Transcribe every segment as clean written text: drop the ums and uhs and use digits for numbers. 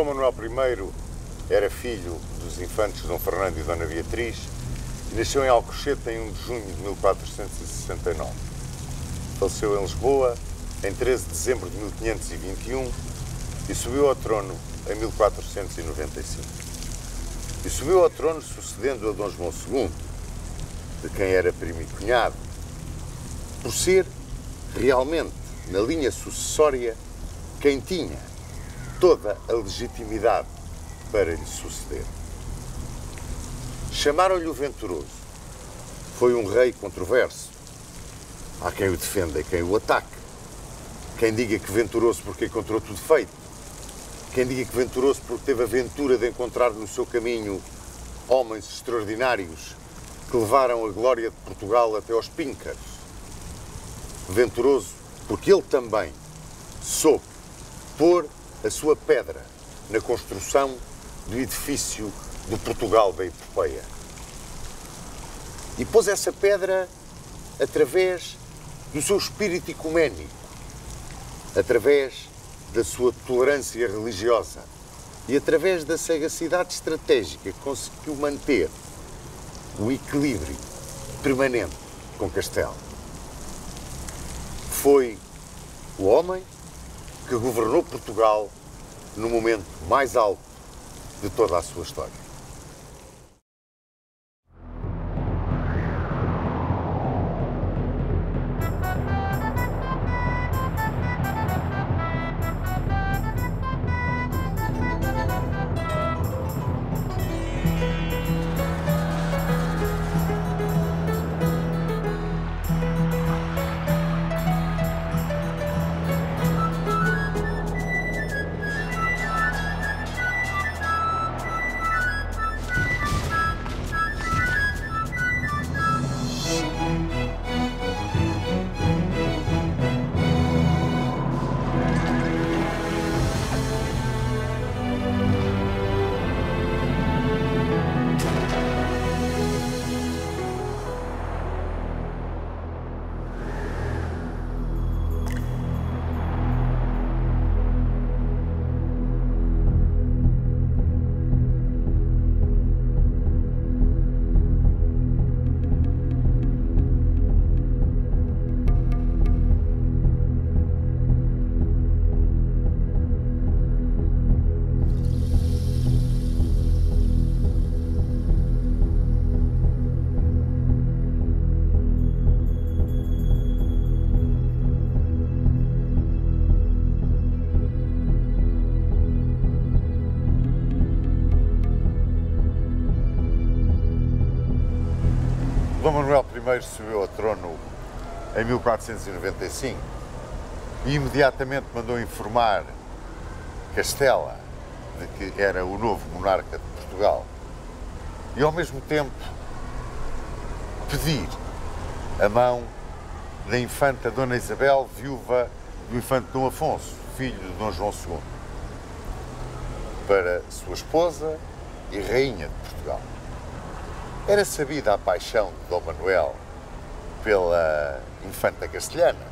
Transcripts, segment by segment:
Manuel I era filho dos infantes Dom Fernando e Dona Beatriz e nasceu em Alcochete em 1 de junho de 1469. Faleceu em Lisboa em 13 de dezembro de 1521 e subiu ao trono em 1495. E subiu ao trono sucedendo a Dom João II, de quem era primo e cunhado, por ser realmente, na linha sucessória, quem tinha toda a legitimidade para lhe suceder. Chamaram-lhe o Venturoso. Foi um rei controverso. Há quem o defenda e quem o ataque. Quem diga que venturoso porque encontrou tudo feito. Quem diga que venturoso porque teve a ventura de encontrar no seu caminho homens extraordinários que levaram a glória de Portugal até aos píncaros. Venturoso porque ele também soube pôr a sua pedra na construção do edifício do Portugal da Epopeia. E pôs essa pedra através do seu espírito ecuménico, através da sua tolerância religiosa e através da sagacidade estratégica que conseguiu manter o equilíbrio permanente com Castela. Foi o homem que governou Portugal no momento mais alto de toda a sua história. Dom Manuel I subiu ao trono em 1495 e imediatamente mandou informar Castela de que era o novo monarca de Portugal e, ao mesmo tempo, pedir a mão da infanta Dona Isabel, viúva do infante Dom Afonso, filho de Dom João II, para sua esposa e rainha de Portugal. Era sabida a paixão de Dom Manuel pela infanta castelhana,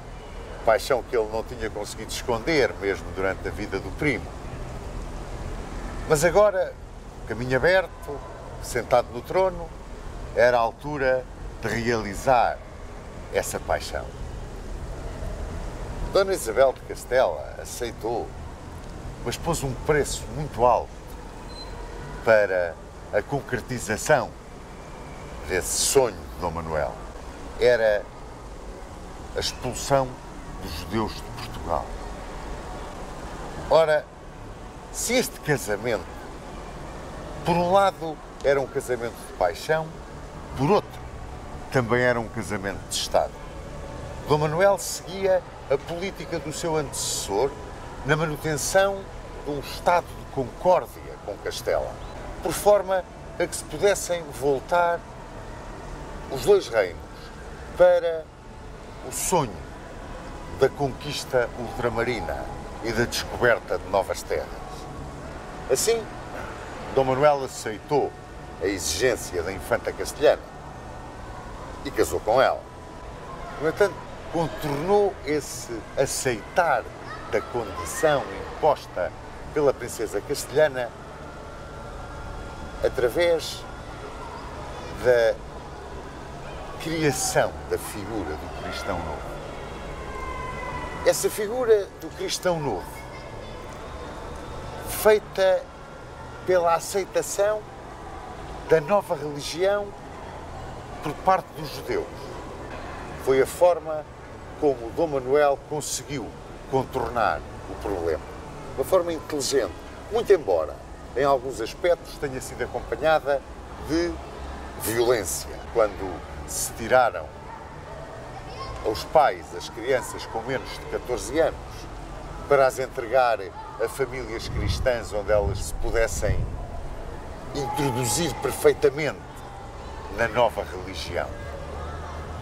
paixão que ele não tinha conseguido esconder mesmo durante a vida do primo. Mas agora, caminho aberto, sentado no trono, era a altura de realizar essa paixão. Dona Isabel de Castela aceitou, mas pôs um preço muito alto para a concretização desse sonho de Dom Manuel. Era a expulsão dos judeus de Portugal. Ora, se este casamento, por um lado, era um casamento de paixão, por outro, também era um casamento de Estado. Dom Manuel seguia a política do seu antecessor na manutenção de um estado de concórdia com Castela, por forma a que se pudessem voltar os dois reinos para o sonho da conquista ultramarina e da descoberta de novas terras. Assim, Dom Manuel aceitou a exigência da infanta castelhana e casou com ela. No entanto, contornou esse aceitar da condição imposta pela princesa castelhana através da criação da figura do cristão novo. Essa figura do cristão novo, feita pela aceitação da nova religião por parte dos judeus, foi a forma como Dom Manuel conseguiu contornar o problema. Uma forma inteligente, muito embora em alguns aspectos tenha sido acompanhada de violência. Quando se tiraram aos pais as crianças com menos de 14 anos para as entregar a famílias cristãs onde elas se pudessem introduzir perfeitamente na nova religião.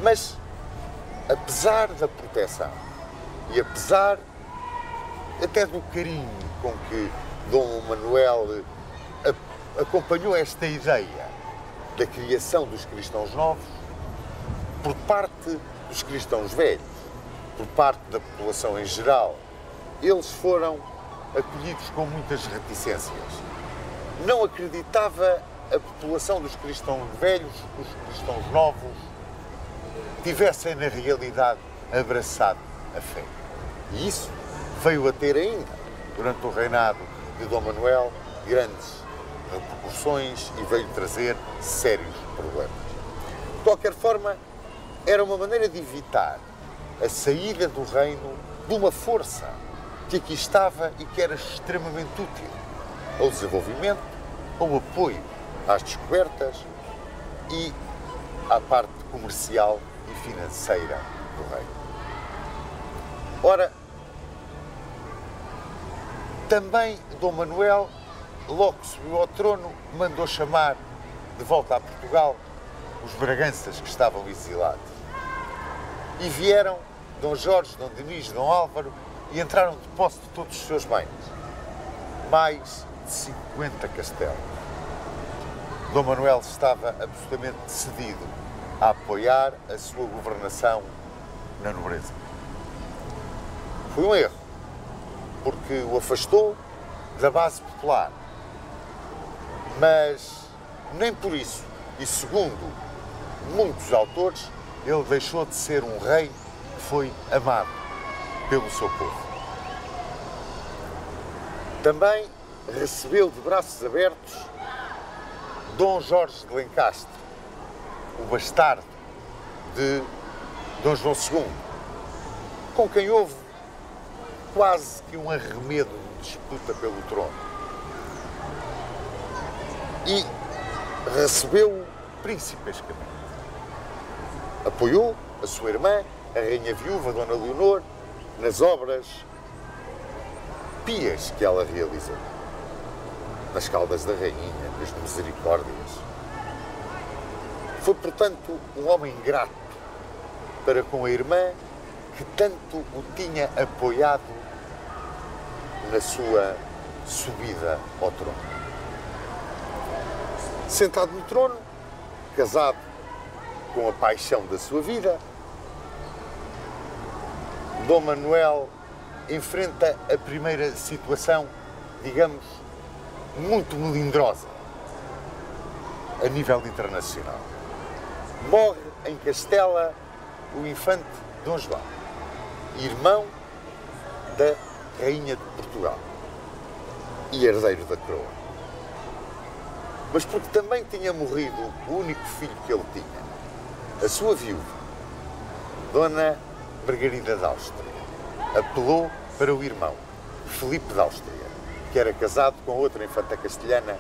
Mas, apesar da proteção e apesar até do carinho com que Dom Manuel acompanhou esta ideia da criação dos cristãos novos, por parte dos cristãos velhos, por parte da população em geral, eles foram acolhidos com muitas reticências. Não acreditava a população dos cristãos velhos, os cristãos novos, tivessem na realidade abraçado a fé. E isso veio a ter ainda, durante o reinado de Dom Manuel, grandes repercussões e veio trazer sérios problemas. De qualquer forma, era uma maneira de evitar a saída do reino de uma força que aqui estava e que era extremamente útil ao desenvolvimento, ao apoio às descobertas e à parte comercial e financeira do reino. Ora, também Dom Manuel, logo que subiu ao trono, mandou chamar de volta a Portugal os Braganças que estavam exilados. E vieram Dom Jorge, Dom Dinis, Dom Álvaro e entraram de posse de todos os seus bens. Mais de 50 castelos. Dom Manuel estava absolutamente decidido a apoiar a sua governação na nobreza. Foi um erro, porque o afastou da base popular. Mas nem por isso, e segundo muitos autores, ele deixou de ser um rei que foi amado pelo seu povo. Também recebeu de braços abertos Dom Jorge de Lencastre, o bastardo de Dom João II, com quem houve quase que um arremedo de disputa pelo trono. E recebeu-o principescamente. Apoiou a sua irmã, a rainha viúva, Dona Leonor, nas obras pias que ela realizou. Nas Caldas da Rainha, nas Misericórdias. Foi, portanto, um homem grato para com a irmã que tanto o tinha apoiado na sua subida ao trono. Sentado no trono, casado com a paixão da sua vida, Dom Manuel enfrenta a primeira situação, digamos, muito melindrosa a nível internacional. Morre em Castela o infante Dom João, irmão da Rainha de Portugal e herdeiro da coroa. Mas porque também tinha morrido o único filho que ele tinha, a sua viúva, Dona Margarida de Áustria, apelou para o irmão, Filipe de Áustria, que era casado com outra infanta castelhana,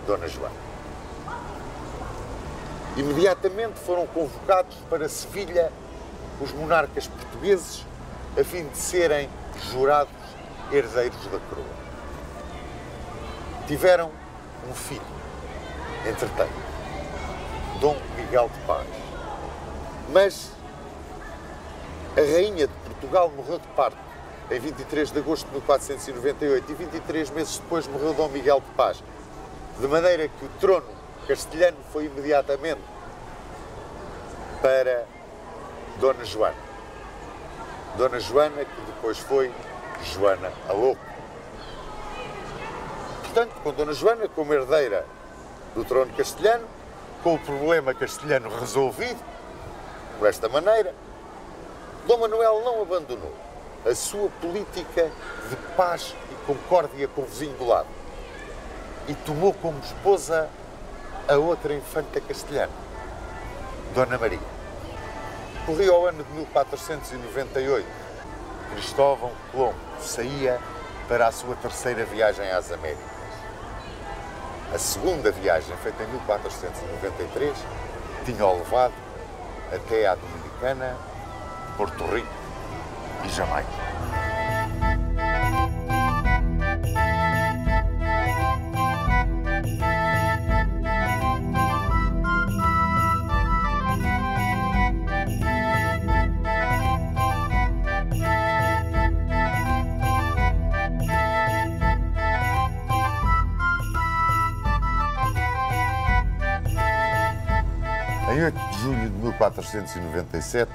Dona Joana. Imediatamente foram convocados para Sevilha os monarcas portugueses a fim de serem jurados herdeiros da coroa. Tiveram um filho, entretanto, Dom Miguel de Paz. Mas a Rainha de Portugal morreu de parto em 23 de agosto de 1498 e 23 meses depois morreu Dom Miguel de Paz, de maneira que o trono castelhano foi imediatamente para Dona Joana. Dona Joana, que depois foi Joana a Louca. portanto, com Dona Joana como herdeira do trono castelhano, com o problema castelhano resolvido, por esta maneira, Dom Manuel não abandonou a sua política de paz e concórdia com o vizinho do lado e tomou como esposa a outra infanta castelhana, Dona Maria. Corria o ano de 1498. Cristóvão Colombo saía para a sua terceira viagem às Américas. A segunda viagem, feita em 1493, tinha-o levado até à Dominicana, Porto Rico e Jamaica. Em 8 de julho de 1497,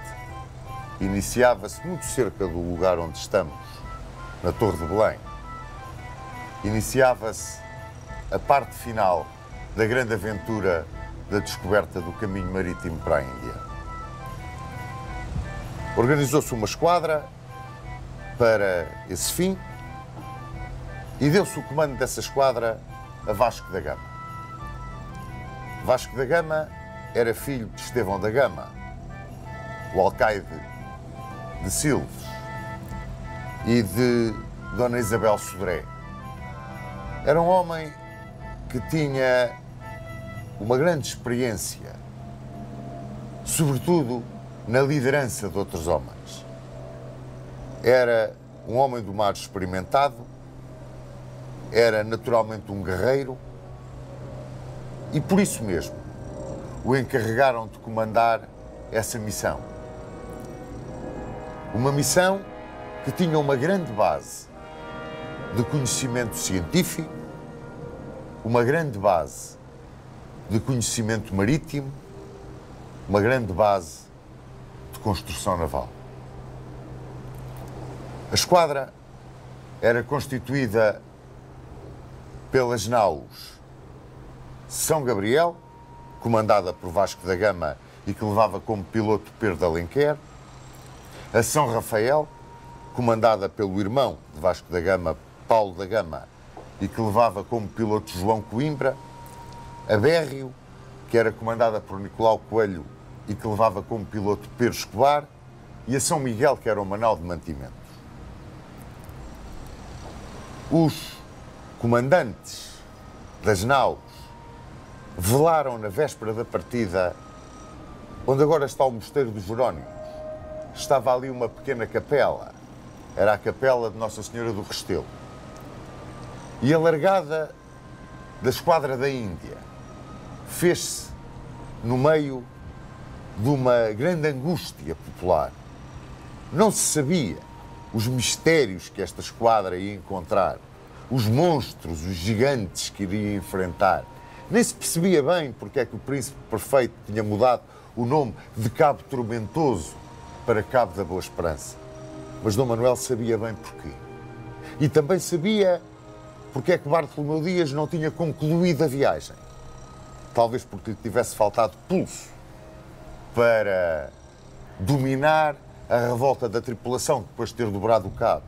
iniciava-se muito cerca do lugar onde estamos, na Torre de Belém, iniciava-se a parte final da grande aventura da descoberta do caminho marítimo para a Índia. Organizou-se uma esquadra para esse fim e deu-se o comando dessa esquadra a Vasco da Gama. Vasco da Gama era filho de Estevão da Gama, o alcaide de Silves, e de Dona Isabel Sodré. Era um homem que tinha uma grande experiência, sobretudo na liderança de outros homens. Era um homem do mar experimentado, era naturalmente um guerreiro e, por isso mesmo, o encarregaram de comandar essa missão. Uma missão que tinha uma grande base de conhecimento científico, uma grande base de conhecimento marítimo, uma grande base de construção naval. A esquadra era constituída pelas naus São Gabriel, comandada por Vasco da Gama e que levava como piloto Pedro de Alenquer, a São Rafael, comandada pelo irmão de Vasco da Gama, Paulo da Gama, e que levava como piloto João Coimbra, a Bérrio, que era comandada por Nicolau Coelho e que levava como piloto Pedro Escobar, e a São Miguel, que era uma nau de mantimentos. Os comandantes das naus velaram na véspera da partida, onde agora está o Mosteiro dos Jerónimos. Estava ali uma pequena capela, era a capela de Nossa Senhora do Restelo. E a largada da esquadra da Índia fez-se no meio de uma grande angústia popular. Não se sabia os mistérios que esta esquadra ia encontrar, os monstros, os gigantes que iria enfrentar. Nem se percebia bem porque é que o Príncipe Perfeito tinha mudado o nome de Cabo Tormentoso para Cabo da Boa Esperança. Mas Dom Manuel sabia bem porquê. E também sabia porque é que Bartolomeu Dias não tinha concluído a viagem. Talvez porque lhe tivesse faltado pulso para dominar a revolta da tripulação depois de ter dobrado o cabo.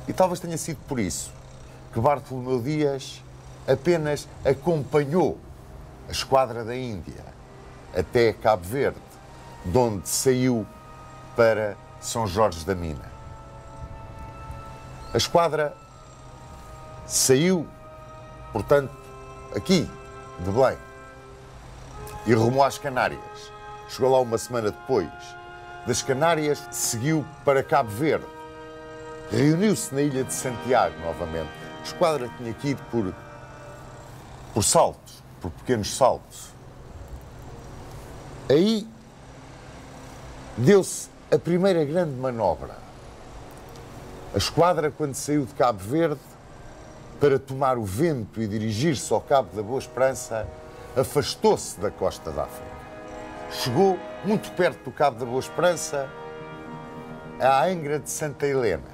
E talvez tenha sido por isso que Bartolomeu Dias apenas acompanhou a esquadra da Índia até Cabo Verde, de onde saiu para São Jorge da Mina. A esquadra saiu, portanto, aqui, de Belém, e rumou às Canárias. Chegou lá uma semana depois. Das Canárias seguiu para Cabo Verde. Reuniu-se na ilha de Santiago novamente. A esquadra tinha aqui ido por saltos, por pequenos saltos. Aí deu-se a primeira grande manobra. A esquadra, quando saiu de Cabo Verde, para tomar o vento e dirigir-se ao Cabo da Boa Esperança, afastou-se da costa da África. Chegou muito perto do Cabo da Boa Esperança, à Angra de Santa Helena.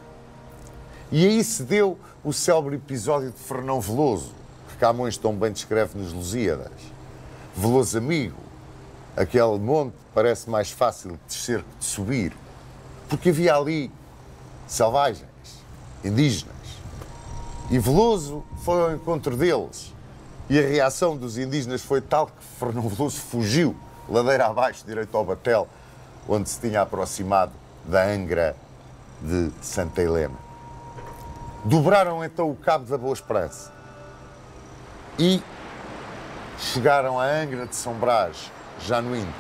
E aí se deu o célebre episódio de Fernão Veloso, que Camões tão bem descreve nos Lusíadas. Veloso amigo, aquele monte parece mais fácil de descer que de subir, porque havia ali selvagens, indígenas. E Veloso foi ao encontro deles. E a reação dos indígenas foi tal que Fernão Veloso fugiu, ladeira abaixo, direito ao Batel, onde se tinha aproximado da Angra de Santa Helena. Dobraram então o cabo da Boa Esperança e chegaram à Angra de São Brás, já no Índio.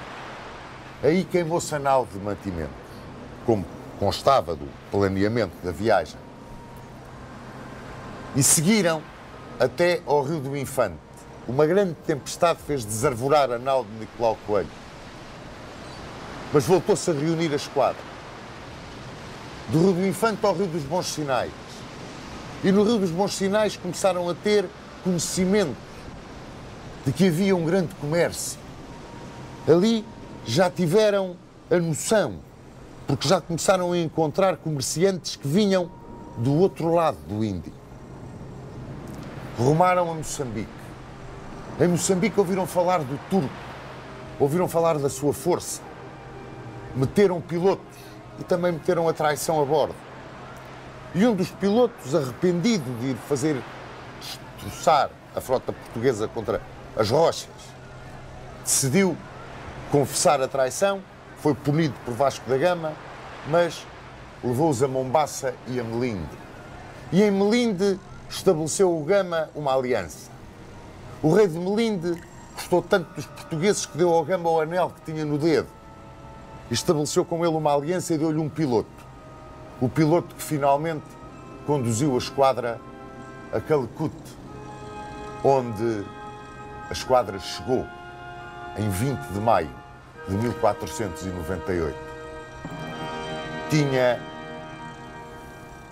Aí queimou-se a nau de mantimento, como constava do planeamento da viagem. E seguiram até ao Rio do Infante. Uma grande tempestade fez desarvorar a nau de Nicolau Coelho. Mas voltou-se a reunir a esquadra. Do Rio do Infante ao Rio dos Bons Sinais. E no Rio dos Bons Sinais começaram a ter conhecimento de que havia um grande comércio. Ali já tiveram a noção, porque já começaram a encontrar comerciantes que vinham do outro lado do Índico. Rumaram a Moçambique. Em Moçambique ouviram falar do turco, ouviram falar da sua força. Meteram pilotos e também meteram a traição a bordo. E um dos pilotos, arrependido de ir fazer destroçar a frota portuguesa contra as rochas, decidiu confessar a traição, foi punido por Vasco da Gama, mas levou-os a Mombaça e a Melinde. E em Melinde estabeleceu o Gama uma aliança. O rei de Melinde gostou tanto dos portugueses que deu ao Gama o anel que tinha no dedo. E estabeleceu com ele uma aliança e deu-lhe um piloto. O piloto que finalmente conduziu a esquadra a Calicut, onde a esquadra chegou em 20 de maio de 1498. Tinha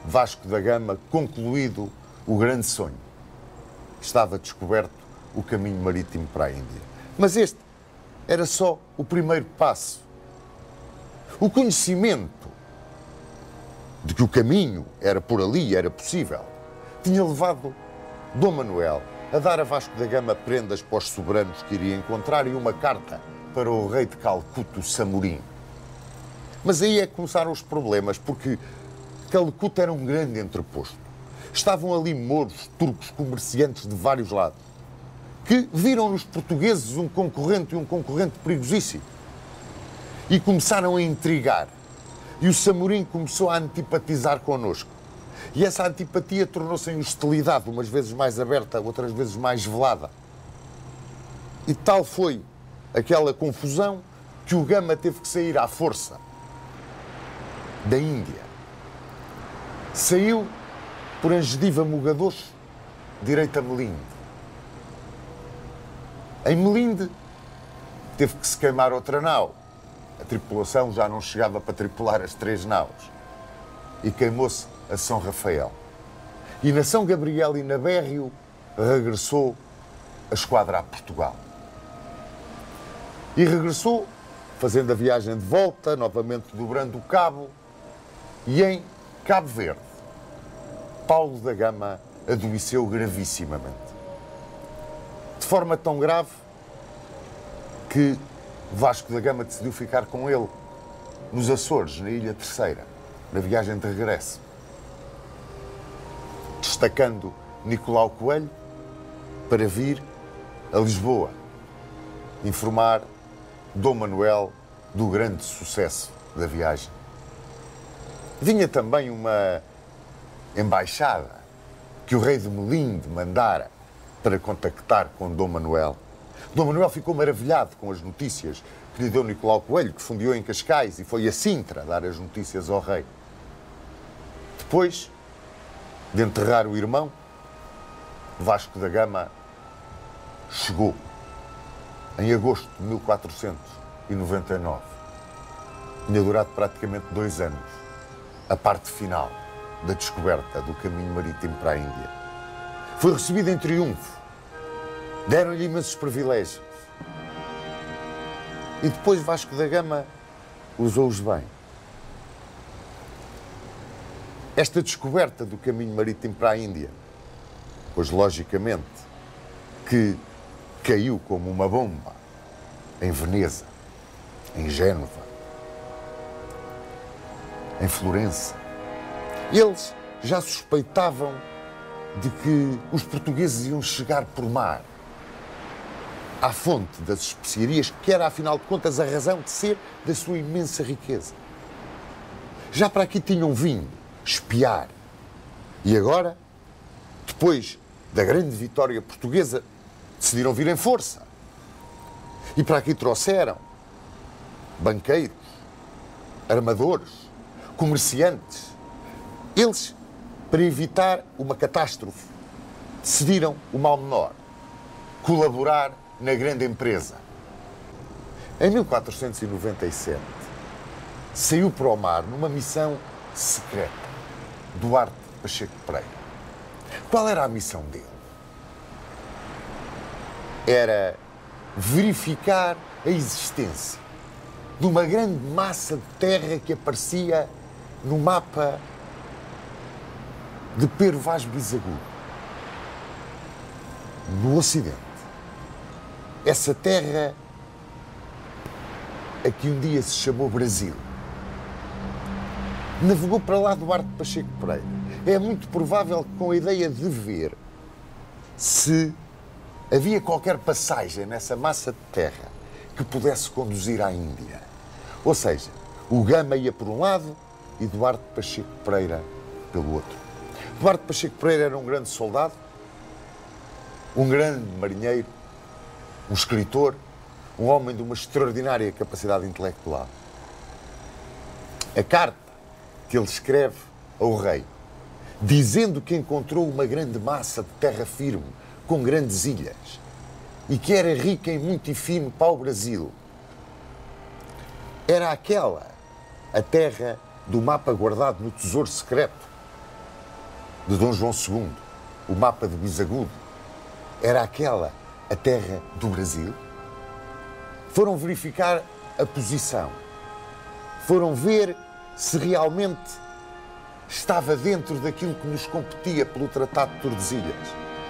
Vasco da Gama concluído o grande sonho. Estava descoberto o caminho marítimo para a Índia. Mas este era só o primeiro passo. O conhecimento de que o caminho era por ali, era possível, tinha levado Dom Manuel a dar a Vasco da Gama prendas para os soberanos que iria encontrar e uma carta para o rei de Calcuta, Samorim. Mas aí é que começaram os problemas, porque Calcuta era um grande entreposto. Estavam ali mouros, turcos, comerciantes de vários lados, que viram nos portugueses um concorrente e um concorrente perigosíssimo. E começaram a intrigar. E o Samorim começou a antipatizar connosco. E essa antipatia tornou-se em hostilidade, umas vezes mais aberta, outras vezes mais velada. E tal foi aquela confusão que o Gama teve que sair à força da Índia. Saiu por Angediva Mogadoço, direito a Melinde. Em Melinde teve que se queimar outra nau. A tripulação já não chegava para tripular as 3 naus. E queimou-se a São Rafael. E na São Gabriel e na Bérrio regressou a esquadra a Portugal. E regressou fazendo a viagem de volta, novamente dobrando o cabo, e em Cabo Verde, Paulo da Gama adoeceu gravissimamente. De forma tão grave que Vasco da Gama decidiu ficar com ele nos Açores, na Ilha Terceira, na viagem de regresso, destacando Nicolau Coelho para vir a Lisboa informar Dom Manuel do grande sucesso da viagem. Vinha também uma embaixada que o rei de Melinde mandara para contactar com Dom Manuel. Dom Manuel ficou maravilhado com as notícias que lhe deu Nicolau Coelho, que fundiu em Cascais e foi a Sintra dar as notícias ao rei. Depois de enterrar o irmão, Vasco da Gama chegou em agosto de 1499. Tinha durado praticamente 2 anos a parte final da descoberta do caminho marítimo para a Índia. Foi recebido em triunfo. Deram-lhe imensos privilégios. E depois Vasco da Gama usou-os bem. Esta descoberta do caminho marítimo para a Índia, pois logicamente que caiu como uma bomba em Veneza, em Génova, em Florença. Eles já suspeitavam de que os portugueses iam chegar por mar à fonte das especiarias, que era, afinal de contas, a razão de ser da sua imensa riqueza. Já para aqui tinham vindo espiar. E agora, depois da grande vitória portuguesa, decidiram vir em força. E para aqui trouxeram banqueiros, armadores, comerciantes. Eles, para evitar uma catástrofe, decidiram o mal menor: colaborar na grande empresa. Em 1497, saiu para o mar numa missão secreta Duarte Pacheco Pereira. Qual era a missão dele? Era verificar a existência de uma grande massa de terra que aparecia no mapa de Pero Vaz Bisagudo, no Ocidente. Essa terra a que um dia se chamou Brasil. Navegou para lá Duarte Pacheco Pereira. É muito provável que com a ideia de ver se havia qualquer passagem nessa massa de terra que pudesse conduzir à Índia. Ou seja, o Gama ia por um lado e Duarte Pacheco Pereira pelo outro. Duarte Pacheco Pereira era um grande soldado, um grande marinheiro, um escritor, um homem de uma extraordinária capacidade intelectual. A carta que ele escreve ao rei, dizendo que encontrou uma grande massa de terra firme, com grandes ilhas, e que era rica em muito e fino para o Brasil, era aquela a terra do mapa guardado no tesouro secreto de Dom João II, o mapa de Bisagudo. Era aquela a terra do Brasil? Foram verificar a posição, foram ver se realmente estava dentro daquilo que nos competia pelo Tratado de Tordesilhas.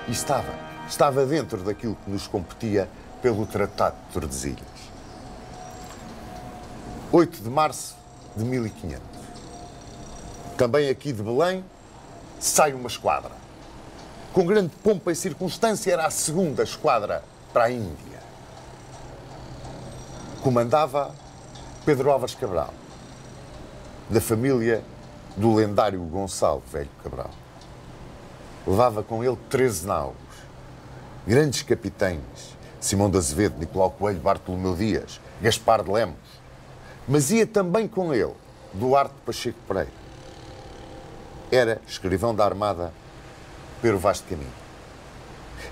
E estava dentro daquilo que nos competia pelo Tratado de Tordesilhas. 8 de março de 1500. Também aqui de Belém sai uma esquadra. Com grande pompa e circunstância, era a segunda esquadra para a Índia. Comandava Pedro Álvares Cabral, da família do lendário Gonçalo Velho Cabral. Levava com ele 13 naus, grandes capitães, Simão de Azevedo, Nicolau Coelho, Bartolomeu Dias, Gaspar de Lemos, mas ia também com ele Duarte Pacheco Pereira. Era escrivão da Armada Pero Vaz de Caminha.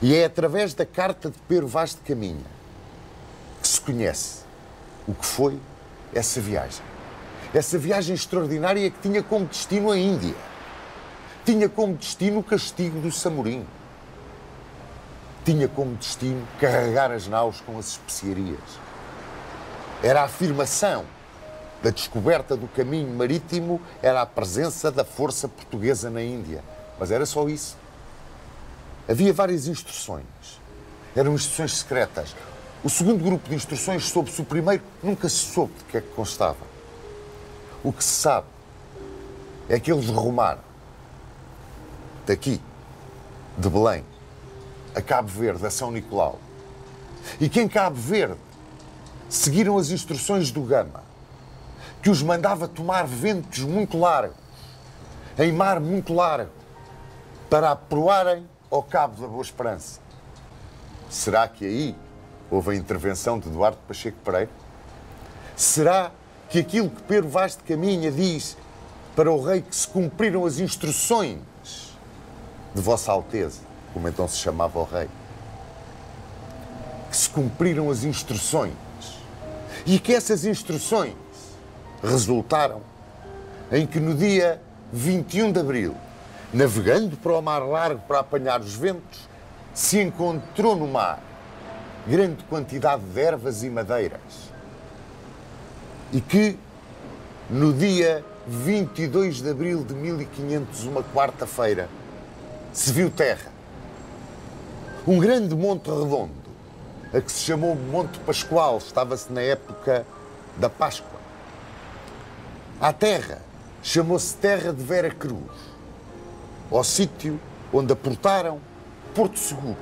E é através da carta de Pero Vaz de Caminha que se conhece o que foi essa viagem. Essa viagem extraordinária que tinha como destino a Índia. Tinha como destino o castigo do Samorim. Tinha como destino carregar as naus com as especiarias. Era a afirmação da descoberta do caminho marítimo, era a presença da força portuguesa na Índia. Mas era só isso. Havia várias instruções. Eram instruções secretas. O segundo grupo de instruções soube-se. O primeiro nunca se soube de que é que constava. O que se sabe é que eles rumaram daqui, de Belém, a Cabo Verde, a São Nicolau. E que em Cabo Verde seguiram as instruções do Gama, que os mandava tomar ventos muito largos, em mar muito largo, para aproarem ao Cabo da Boa Esperança. Será que aí houve a intervenção de Duarte Pacheco Pereira? Será que aquilo que Pero Vaz de Caminha diz para o rei que se cumpriram as instruções de Vossa Alteza, como então se chamava o rei, que se cumpriram as instruções e que essas instruções resultaram em que no dia 21 de abril, navegando para o mar largo para apanhar os ventos, se encontrou no mar grande quantidade de ervas e madeiras e que no dia 22 de abril de 1500, uma quarta-feira, se viu terra. Um grande monte redondo, a que se chamou Monte Pascoal, estava-se na época da Páscoa. A terra chamou-se Terra de Vera Cruz, ao sítio onde aportaram Porto Seguro.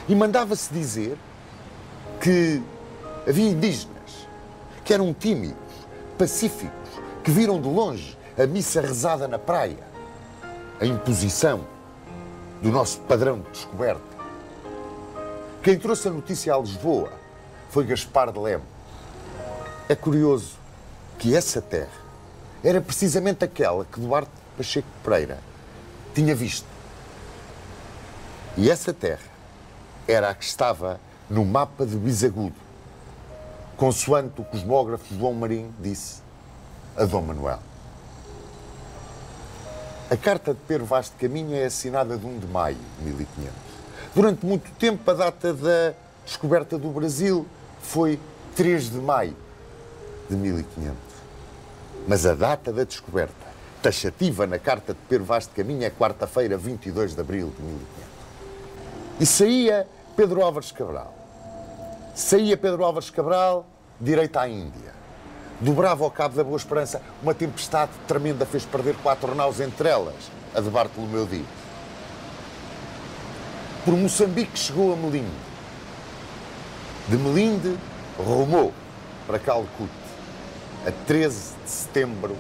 E mandava-se dizer que havia indígenas que eram tímidos, pacíficos, que viram de longe a missa rezada na praia, a imposição do nosso padrão de descoberta. Quem trouxe a notícia a Lisboa foi Gaspar de Leme. É curioso que essa terra era precisamente aquela que Duarte Pacheco Pereira tinha visto. E essa terra era a que estava no mapa de Bisagudo, consoante o cosmógrafo João Marinho disse a Dom Manuel. A carta de Pedro Vaz de Caminha é assinada de 1 de maio de 1500. Durante muito tempo, a data da descoberta do Brasil foi 3 de maio de 1500. Mas a data da descoberta, taxativa na carta de Pedro Vaz de Caminha, é quarta-feira, 22 de abril de 1500. E saía Pedro Álvares Cabral. Saía Pedro Álvares Cabral, direito à Índia. Dobrava ao Cabo da Boa Esperança, uma tempestade tremenda fez perder 4 naus, entre elas a de Bartolomeu Dias. Por Moçambique chegou a Melinde. De Melinde rumou para Calcute. A 13 de setembro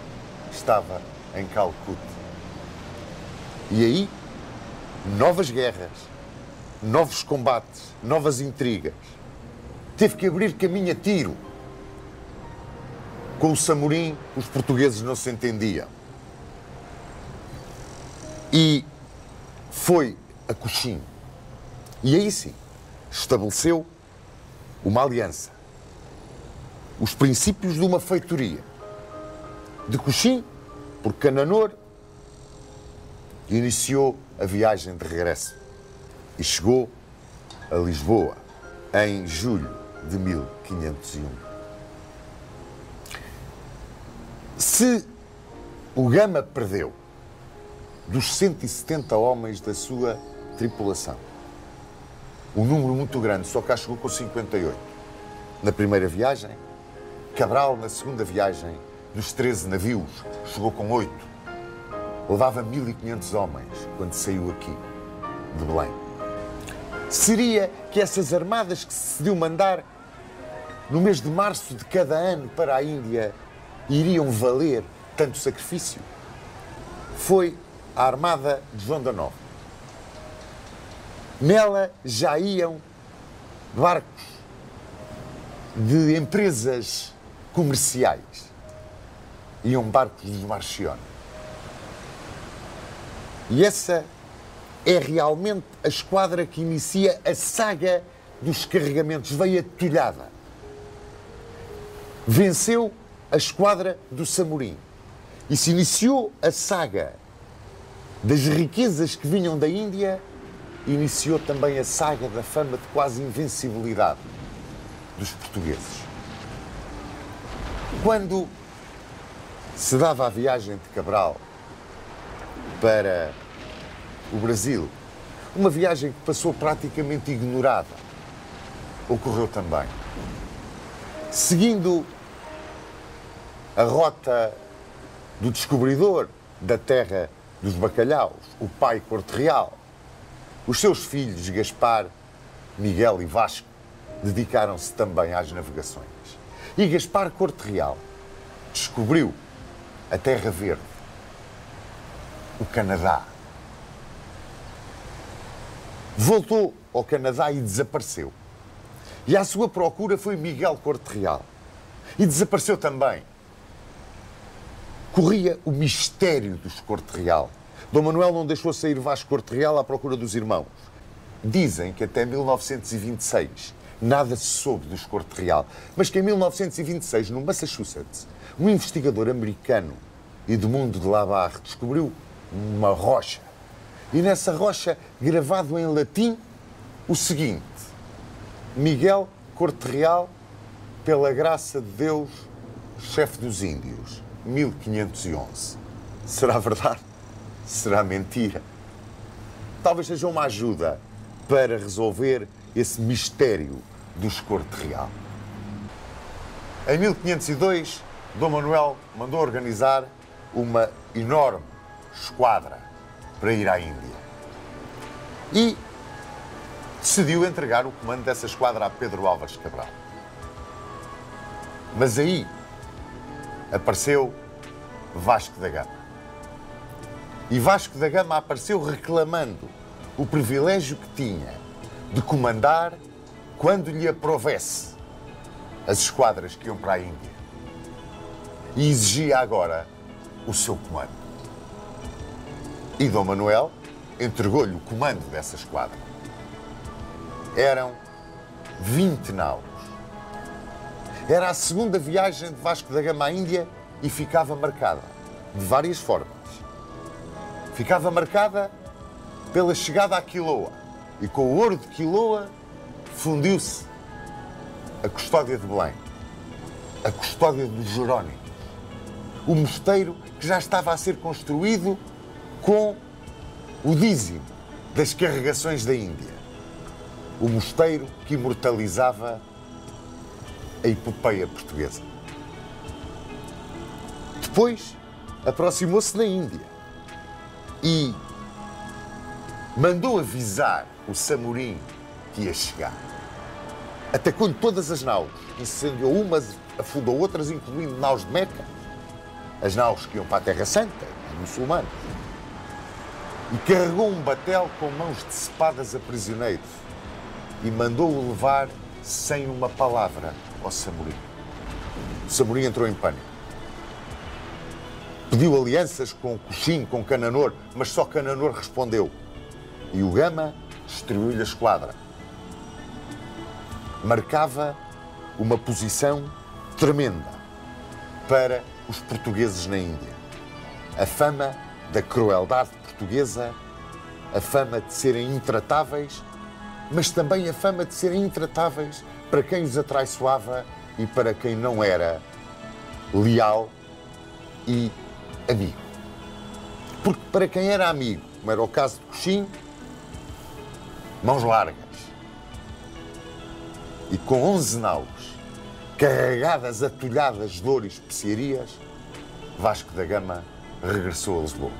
estava em Calcute. E aí, novas guerras, novos combates, novas intrigas. Teve que abrir caminho a tiro. Com o Samorim, os portugueses não se entendiam. E foi a Coxim. E aí sim, estabeleceu uma aliança. Os princípios de uma feitoria. De Coxim, por Cananor, iniciou a viagem de regresso. E chegou a Lisboa em julho de 1501. Se o Gama perdeu dos 170 homens da sua tripulação, um número muito grande, só cá chegou com 58 na primeira viagem, Cabral na segunda viagem, dos 13 navios, chegou com 8. Levava 1500 homens quando saiu aqui de Belém. Seria que essas armadas que se decidiu mandar no mês de março de cada ano para a Índia iriam valer tanto sacrifício? Foi a armada de João da Nova. Nela já iam barcos de empresas comerciais. Iam barcos dos Marchione. E essa é realmente a esquadra que inicia a saga dos carregamentos. Veio atulhada. Venceu a esquadra do Samorim. E se iniciou a saga das riquezas que vinham da Índia, iniciou também a saga da fama de quase invencibilidade dos portugueses. Quando se dava a viagem de Cabral para o Brasil, uma viagem que passou praticamente ignorada, ocorreu também. Seguindo a rota do descobridor da terra dos bacalhaus, o pai Corte Real, os seus filhos Gaspar, Miguel e Vasco dedicaram-se também às navegações. E Gaspar Corte Real descobriu a Terra Verde, o Canadá. Voltou ao Canadá e desapareceu. E à sua procura foi Miguel Corte Real. E desapareceu também. Corria o mistério dos Corte Real. Dom Manuel não deixou sair Vasco Corte Real à procura dos irmãos. Dizem que até 1926 nada se soube dos Corte Real, mas que em 1926, no Massachusetts, um investigador americano, Edmundo de Labarre, descobriu uma rocha. E nessa rocha, gravado em latim, o seguinte: Miguel Corte Real, pela graça de Deus, chefe dos índios. 1511. Será verdade? Será mentira? Talvez seja uma ajuda para resolver esse mistério do escorte real. Em 1502, Dom Manuel mandou organizar uma enorme esquadra para ir à Índia. E decidiu entregar o comando dessa esquadra a Pedro Álvares Cabral. Mas aí apareceu Vasco da Gama. E Vasco da Gama apareceu reclamando o privilégio que tinha de comandar quando lhe aprovesse as esquadras que iam para a Índia. E exigia agora o seu comando. E Dom Manuel entregou-lhe o comando dessa esquadra. Eram 20 naus. Era a segunda viagem de Vasco da Gama à Índia e ficava marcada de várias formas. Ficava marcada pela chegada a Quiloa. E com o ouro de Quiloa fundiu-se a custódia de Belém, a custódia dos Jerónimos, o mosteiro que já estava a ser construído com o dízimo das carregações da Índia, o mosteiro que imortalizava a epopeia portuguesa. Depois aproximou-se da Índia e mandou avisar o Samorim que ia chegar. Atacou-lhe todas as naus, incendiou umas, afundou outras, incluindo naus de Meca, as naus que iam para a Terra Santa, os muçulmanos, e carregou um batel com mãos decepadas a prisioneiros e mandou-o levar sem uma palavra ao Samorim. O Samorim entrou em pânico. Pediu alianças com Coxim, com Cananor, mas só Cananor respondeu. E o Gama destruiu-lhe a esquadra. Marcava uma posição tremenda para os portugueses na Índia. A fama da crueldade portuguesa, a fama de serem intratáveis, mas também a fama de serem intratáveis para quem os atraiçoava e para quem não era leal e amigo. Porque para quem era amigo, como era o caso de Coxim, mãos largas. E com 11 naus, carregadas, atulhadas de ouro e especiarias, Vasco da Gama regressou a Lisboa.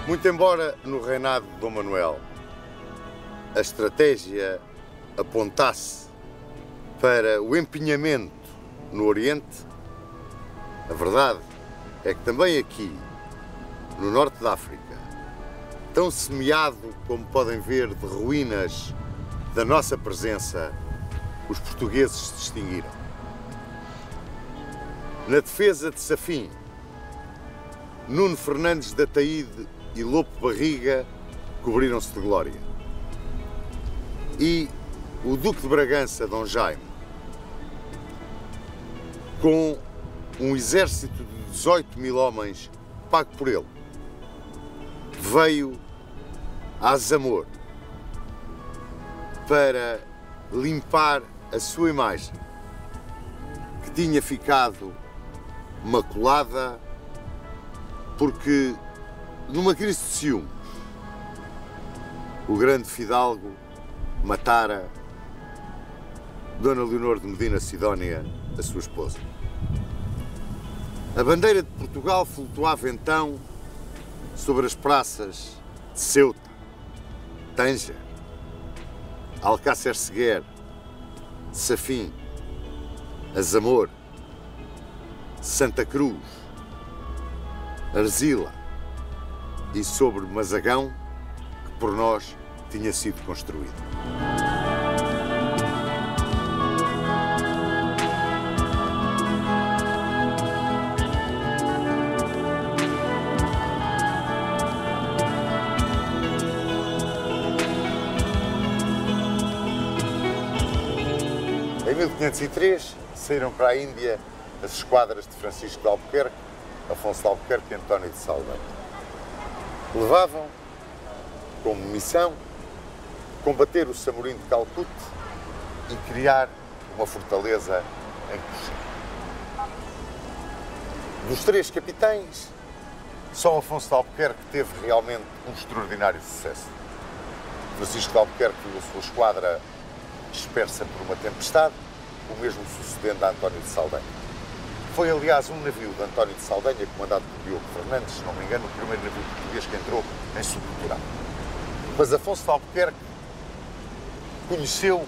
Muito embora no reinado de Dom Manuel a estratégia apontasse para o empenhamento no Oriente, a verdade é que também aqui, no norte da África, tão semeado como podem ver de ruínas da nossa presença, os portugueses se distinguiram. Na defesa de Safim, Nuno Fernandes de Ataíde e Lopo Barriga cobriram-se de glória. E o Duque de Bragança, Dom Jaime, com um exército de 18 mil homens pago por ele, veio a Zamor para limpar a sua imagem, que tinha ficado maculada porque, numa crise de ciúmes, o grande fidalgo matara Dona Leonor de Medina Sidónia, a sua esposa. A bandeira de Portugal flutuava então sobre as praças de Ceuta, Tânger, Alcácer Seguer, Safim, Azamor, Santa Cruz, Arzila e sobre Mazagão, que por nós tinha sido construído. Em 1503 saíram para a Índia as esquadras de Francisco de Albuquerque, Afonso de Albuquerque e António de Saldanha. Levavam como missão combater o Samorim de Calcute e criar uma fortaleza em Cochim. Dos três capitães, só Afonso de Albuquerque teve realmente um extraordinário sucesso. Francisco de Albuquerque viu a sua esquadra dispersa por uma tempestade, o mesmo sucedendo a António de Saldanha. Foi, aliás, um navio de António de Saldanha, comandado por Diogo Fernandes, se não me engano, o primeiro navio português que entrou em Socotorá. Mas Afonso de Albuquerque conheceu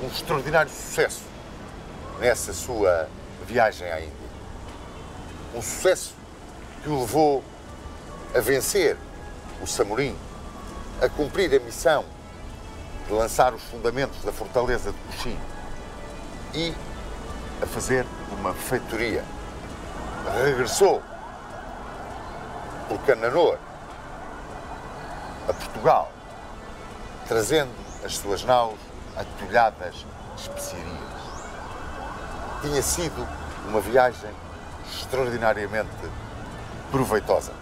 um extraordinário sucesso nessa sua viagem à Índia. Um sucesso que o levou a vencer o Samorim, a cumprir a missão de lançar os fundamentos da fortaleza de Cochim e a fazer uma feitoria. Regressou por Cananor a Portugal, trazendo as suas naus atulhadas de especiarias. Tinha sido uma viagem extraordinariamente proveitosa,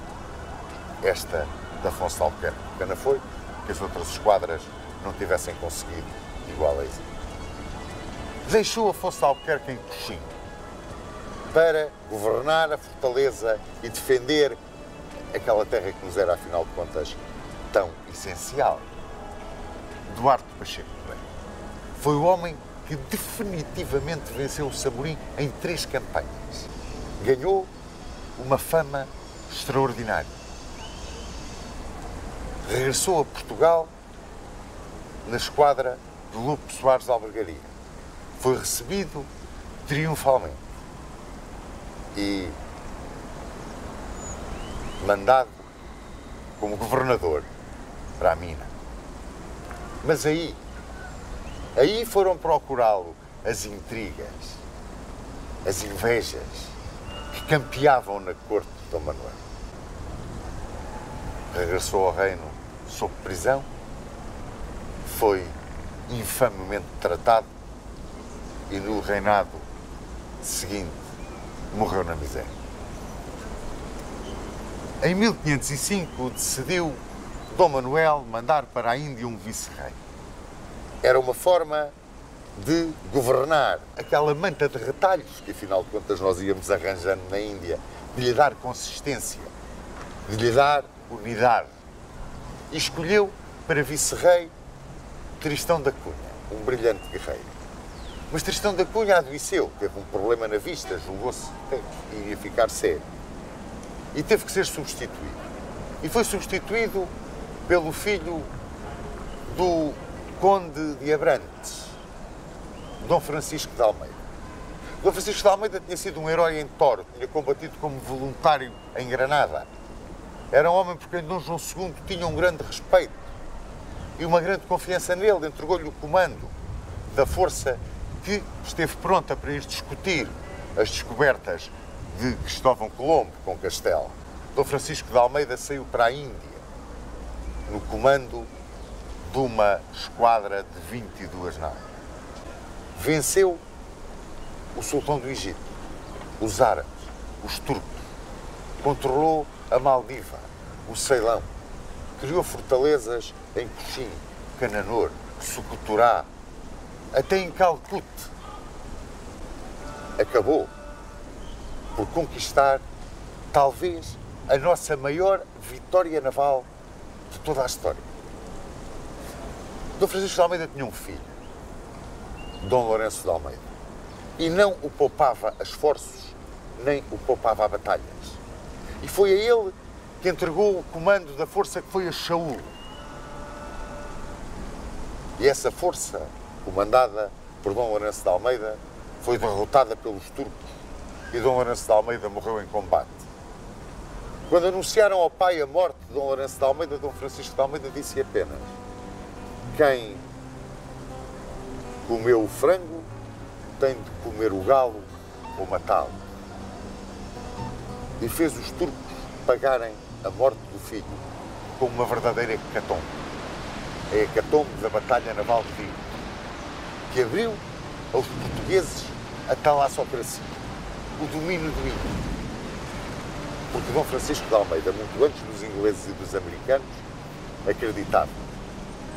esta de Afonso de Albuquerque. Pena foi que as outras esquadras não tivessem conseguido igual a isso. Deixou Afonso de Albuquerque em Cochim para governar a fortaleza e defender aquela terra que nos era, afinal de contas, tão essencial. Duarte Pacheco Pereira foi o homem que definitivamente venceu o Samorim em 3 campanhas. Ganhou uma fama extraordinária. Regressou a Portugal na esquadra de Lopo Soares de Albergaria. Foi recebido triunfalmente e mandado como governador para a mina. Mas aí foram procurá-lo as intrigas, as invejas que campeavam na corte de Dom Manuel. Regressou ao reino sob prisão, foi infamemente tratado e no reinado seguinte morreu na miséria. Em 1505 decidiu Dom Manuel mandar para a Índia um vice-rei. Era uma forma de governar aquela manta de retalhos que, afinal de contas, nós íamos arranjando na Índia, de lhe dar consistência, de lhe dar unidade. E escolheu para vice-rei Tristão da Cunha, um brilhante guerreiro. Mas Tristão da Cunha adoeceu, teve um problema na vista, julgou-se que iria ficar cego. E teve que ser substituído. E foi substituído pelo filho do Conde de Abrantes, Dom Francisco de Almeida. Dom Francisco de Almeida tinha sido um herói em Toro, tinha combatido como voluntário em Granada. Era um homem por quem Dom João II tinha um grande respeito e uma grande confiança nele, entregou-lhe o comando da força que esteve pronta para ir discutir as descobertas de Cristóvão Colombo com Castelo. Dom Francisco de Almeida saiu para a Índia no comando de uma esquadra de 22 naus. Venceu o sultão do Egito, os árabes, os turcos, controlou a Maldiva, o Ceilão, criou fortalezas em Cochim, Cananor, Socotorá, até em Calcute. Acabou por conquistar, talvez, a nossa maior vitória naval de toda a história. Dom Francisco de Almeida tinha um filho, Dom Lourenço de Almeida, e não o poupava a esforços, nem o poupava a batalhas. E foi a ele que entregou o comando da força que foi a Shaul. E essa força, comandada por Dom Lourenço de Almeida, foi derrotada pelos turcos e Dom Lourenço de Almeida morreu em combate. Quando anunciaram ao pai a morte de Dom Lourenço de Almeida, Dom Francisco de Almeida disse apenas: quem comeu o frango tem de comer o galo ou matá-lo. E fez os turcos pagarem a morte do filho com uma verdadeira hecatombe. A hecatombe da Batalha Naval de Vigo, que abriu aos portugueses a talassocracia, o domínio do índio. Porque Dom Francisco de Almeida, muito antes dos ingleses e dos americanos, acreditava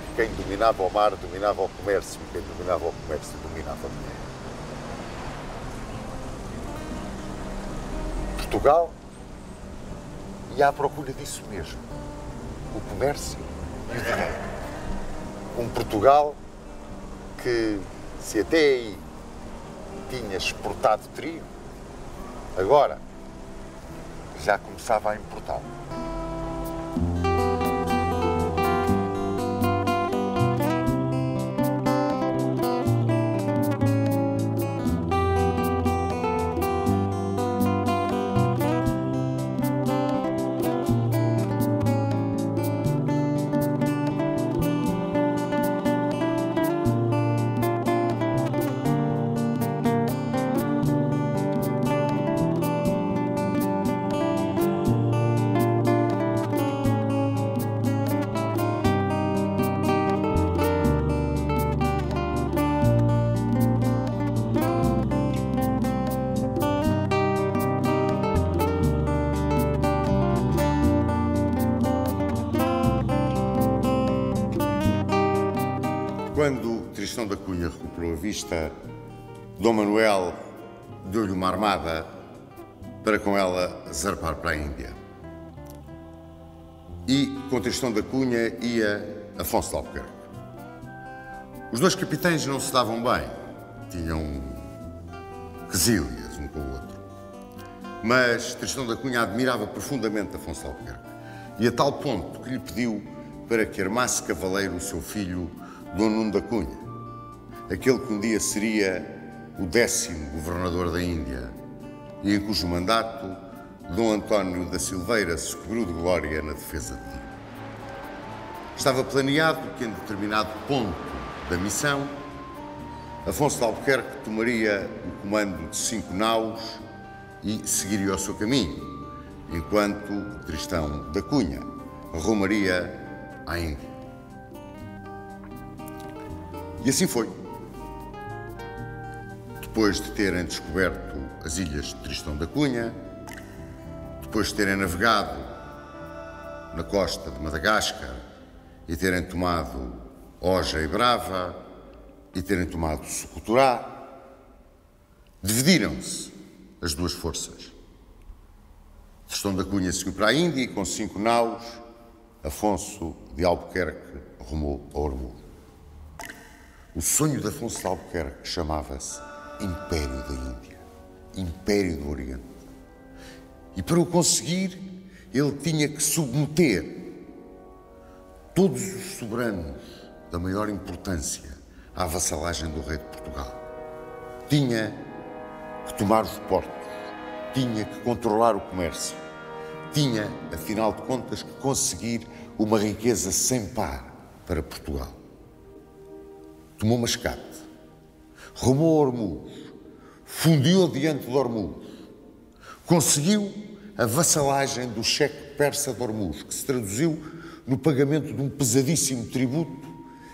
que quem dominava o mar dominava o comércio e quem dominava o comércio dominava a mulher. Portugal ia à procura disso mesmo, o comércio e o dinheiro. Um Portugal que, se até aí tinha exportado trigo, agora já começava a importá-lo. Quando Tristão da Cunha recuperou a vista, Dom Manuel deu-lhe uma armada para com ela zarpar para a Índia. E com Tristão da Cunha ia Afonso de Albuquerque. Os dois capitães não se davam bem, tinham quesílias um com o outro. Mas Tristão da Cunha admirava profundamente Afonso de Albuquerque, e a tal ponto que lhe pediu para que armasse cavaleiro o seu filho Dom Nuno da Cunha, aquele que um dia seria o 10º governador da Índia e em cujo mandato Dom António da Silveira se cobriu de glória na defesa de Vigo. Estava planeado que em determinado ponto da missão Afonso de Albuquerque tomaria o comando de 5 naus e seguiria o seu caminho, enquanto Tristão da Cunha rumaria à Índia. E assim foi. Depois de terem descoberto as ilhas de Tristão da Cunha, depois de terem navegado na costa de Madagascar e terem tomado Oja e Brava e terem tomado Socotorá, dividiram-se as duas forças. Tristão da Cunha seguiu para a Índia e com 5 naus, Afonso de Albuquerque rumou a Ormuz. O sonho de Afonso de Albuquerque chamava-se Império da Índia, Império do Oriente. E para o conseguir, ele tinha que submeter todos os soberanos da maior importância à vassalagem do rei de Portugal. Tinha que tomar os portos, tinha que controlar o comércio, tinha, afinal de contas, que conseguir uma riqueza sem par para Portugal. Tomou Mascate, rumou a Ormuz, fundiu diante de Ormuz, conseguiu a vassalagem do cheque persa de Ormuz, que se traduziu no pagamento de um pesadíssimo tributo,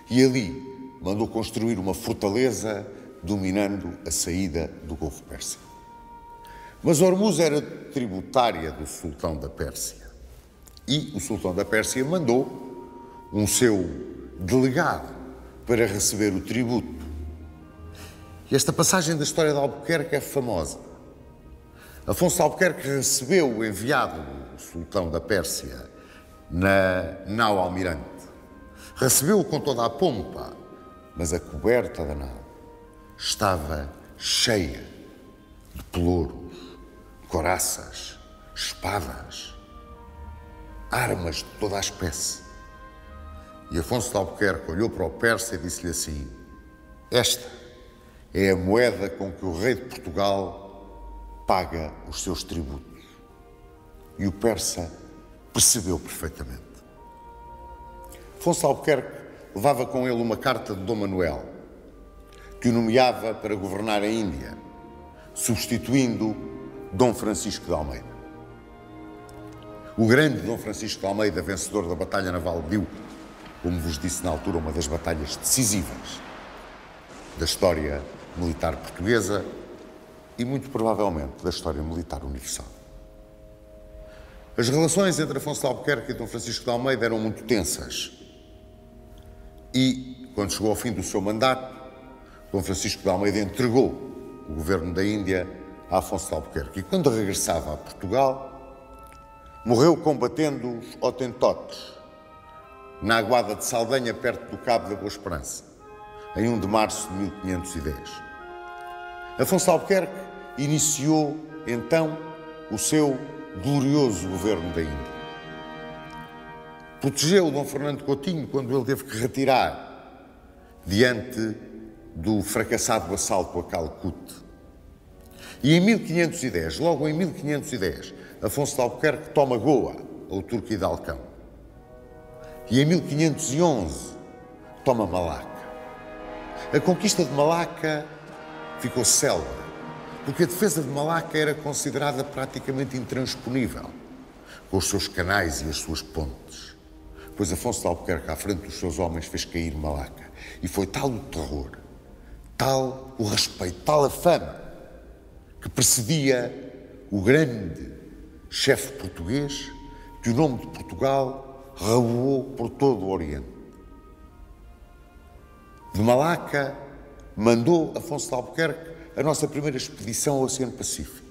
e ali mandou construir uma fortaleza dominando a saída do Golfo Pérsico. Mas Ormuz era tributária do sultão da Pérsia, e o sultão da Pérsia mandou um seu delegado para receber o tributo. E esta passagem da história de Albuquerque é famosa. Afonso de Albuquerque recebeu o enviado do sultão da Pérsia na nau almirante. Recebeu-o com toda a pompa, mas a coberta da nau estava cheia de pelouros, coraças, espadas, armas de toda a espécie. E Afonso de Albuquerque olhou para o persa e disse-lhe assim: esta é a moeda com que o rei de Portugal paga os seus tributos. E o persa percebeu perfeitamente. Afonso de Albuquerque levava com ele uma carta de Dom Manuel, que o nomeava para governar a Índia, substituindo Dom Francisco de Almeida. O grande Dom Francisco de Almeida, vencedor da Batalha Naval de Biu, como vos disse na altura, uma das batalhas decisivas da história militar portuguesa e, muito provavelmente, da história militar universal. As relações entre Afonso de Albuquerque e Dom Francisco de Almeida eram muito tensas. E, quando chegou ao fim do seu mandato, Dom Francisco de Almeida entregou o governo da Índia a Afonso de Albuquerque. E, quando regressava a Portugal, morreu combatendo os Hotentotes, na aguada de Saldanha, perto do Cabo da Boa Esperança, em 1 de março de 1510. Afonso de Albuquerque iniciou, então, o seu glorioso governo da Índia. Protegeu Dom Fernando Coutinho quando ele teve que retirar diante do fracassado assalto a Calcute. E em 1510, logo em 1510, Afonso de Albuquerque toma Goa, ou Turquidalcão. E em 1511 toma Malaca. A conquista de Malaca ficou célebre, porque a defesa de Malaca era considerada praticamente intransponível, com os seus canais e as suas pontes. Pois Afonso de Albuquerque, à frente dos seus homens, fez cair Malaca. E foi tal o terror, tal o respeito, tal a fama, que precedia o grande chefe português, que o nome de Portugal revoou por todo o Oriente. De Malaca, mandou Afonso de Albuquerque a nossa primeira expedição ao Oceano Pacífico.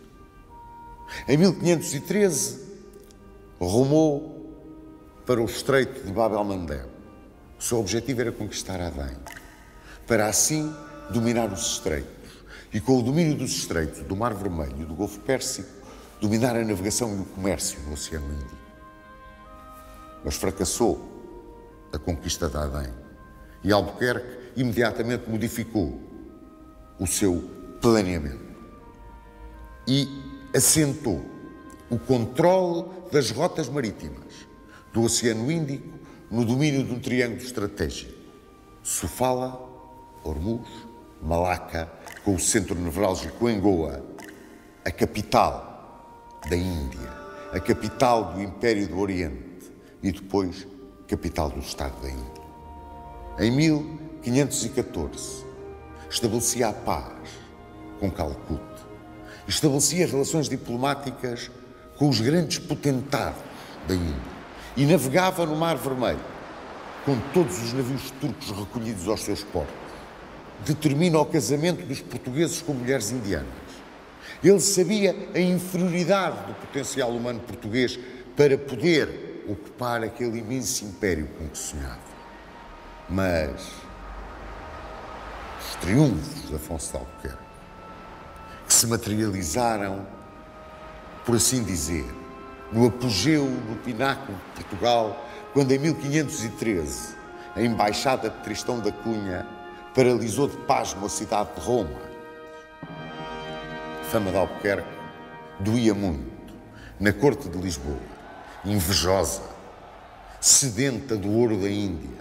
Em 1513, rumou para o Estreito de Bab el-Mandeb. O seu objetivo era conquistar Adém, para assim dominar os estreitos. E com o domínio dos estreitos, do Mar Vermelho e do Golfo Pérsico, dominar a navegação e o comércio no Oceano Índico. Mas fracassou a conquista de Adém. E Albuquerque imediatamente modificou o seu planeamento e assentou o controle das rotas marítimas do Oceano Índico no domínio de um triângulo estratégico: Sofala, Hormuz, Malaca, com o centro nevrálgico em Goa, a capital da Índia, a capital do Império do Oriente e depois capital do Estado da Índia. Em 1514, estabelecia a paz com Calcute, estabelecia relações diplomáticas com os grandes potentados da Índia e navegava no Mar Vermelho com todos os navios turcos recolhidos aos seus portos. Determina o casamento dos portugueses com mulheres indianas. Ele sabia a inferioridade do potencial humano português para poder ocupar aquele imenso império com que sonhava. Mas os triunfos de Afonso de Albuquerque, que se materializaram, por assim dizer, no apogeu, no pináculo de Portugal, quando em 1513 a Embaixada de Tristão da Cunha paralisou de pasmo a cidade de Roma. A fama de Albuquerque doía muito na corte de Lisboa, invejosa, sedenta do ouro da Índia,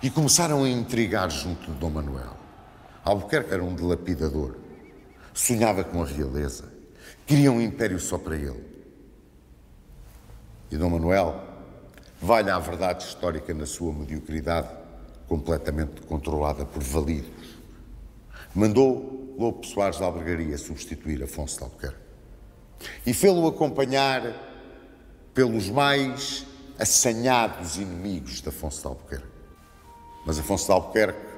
e começaram a intrigar junto de Dom Manuel. Albuquerque era um dilapidador, sonhava com a realeza, queria um império só para ele. E Dom Manuel, valha a verdade histórica na sua mediocridade, completamente controlada por validos, mandou Lopo Soares de Albergaria substituir Afonso de Albuquerque e fê-lo acompanhar pelos mais assanhados inimigos de Afonso de Albuquerque. Mas Afonso de Albuquerque,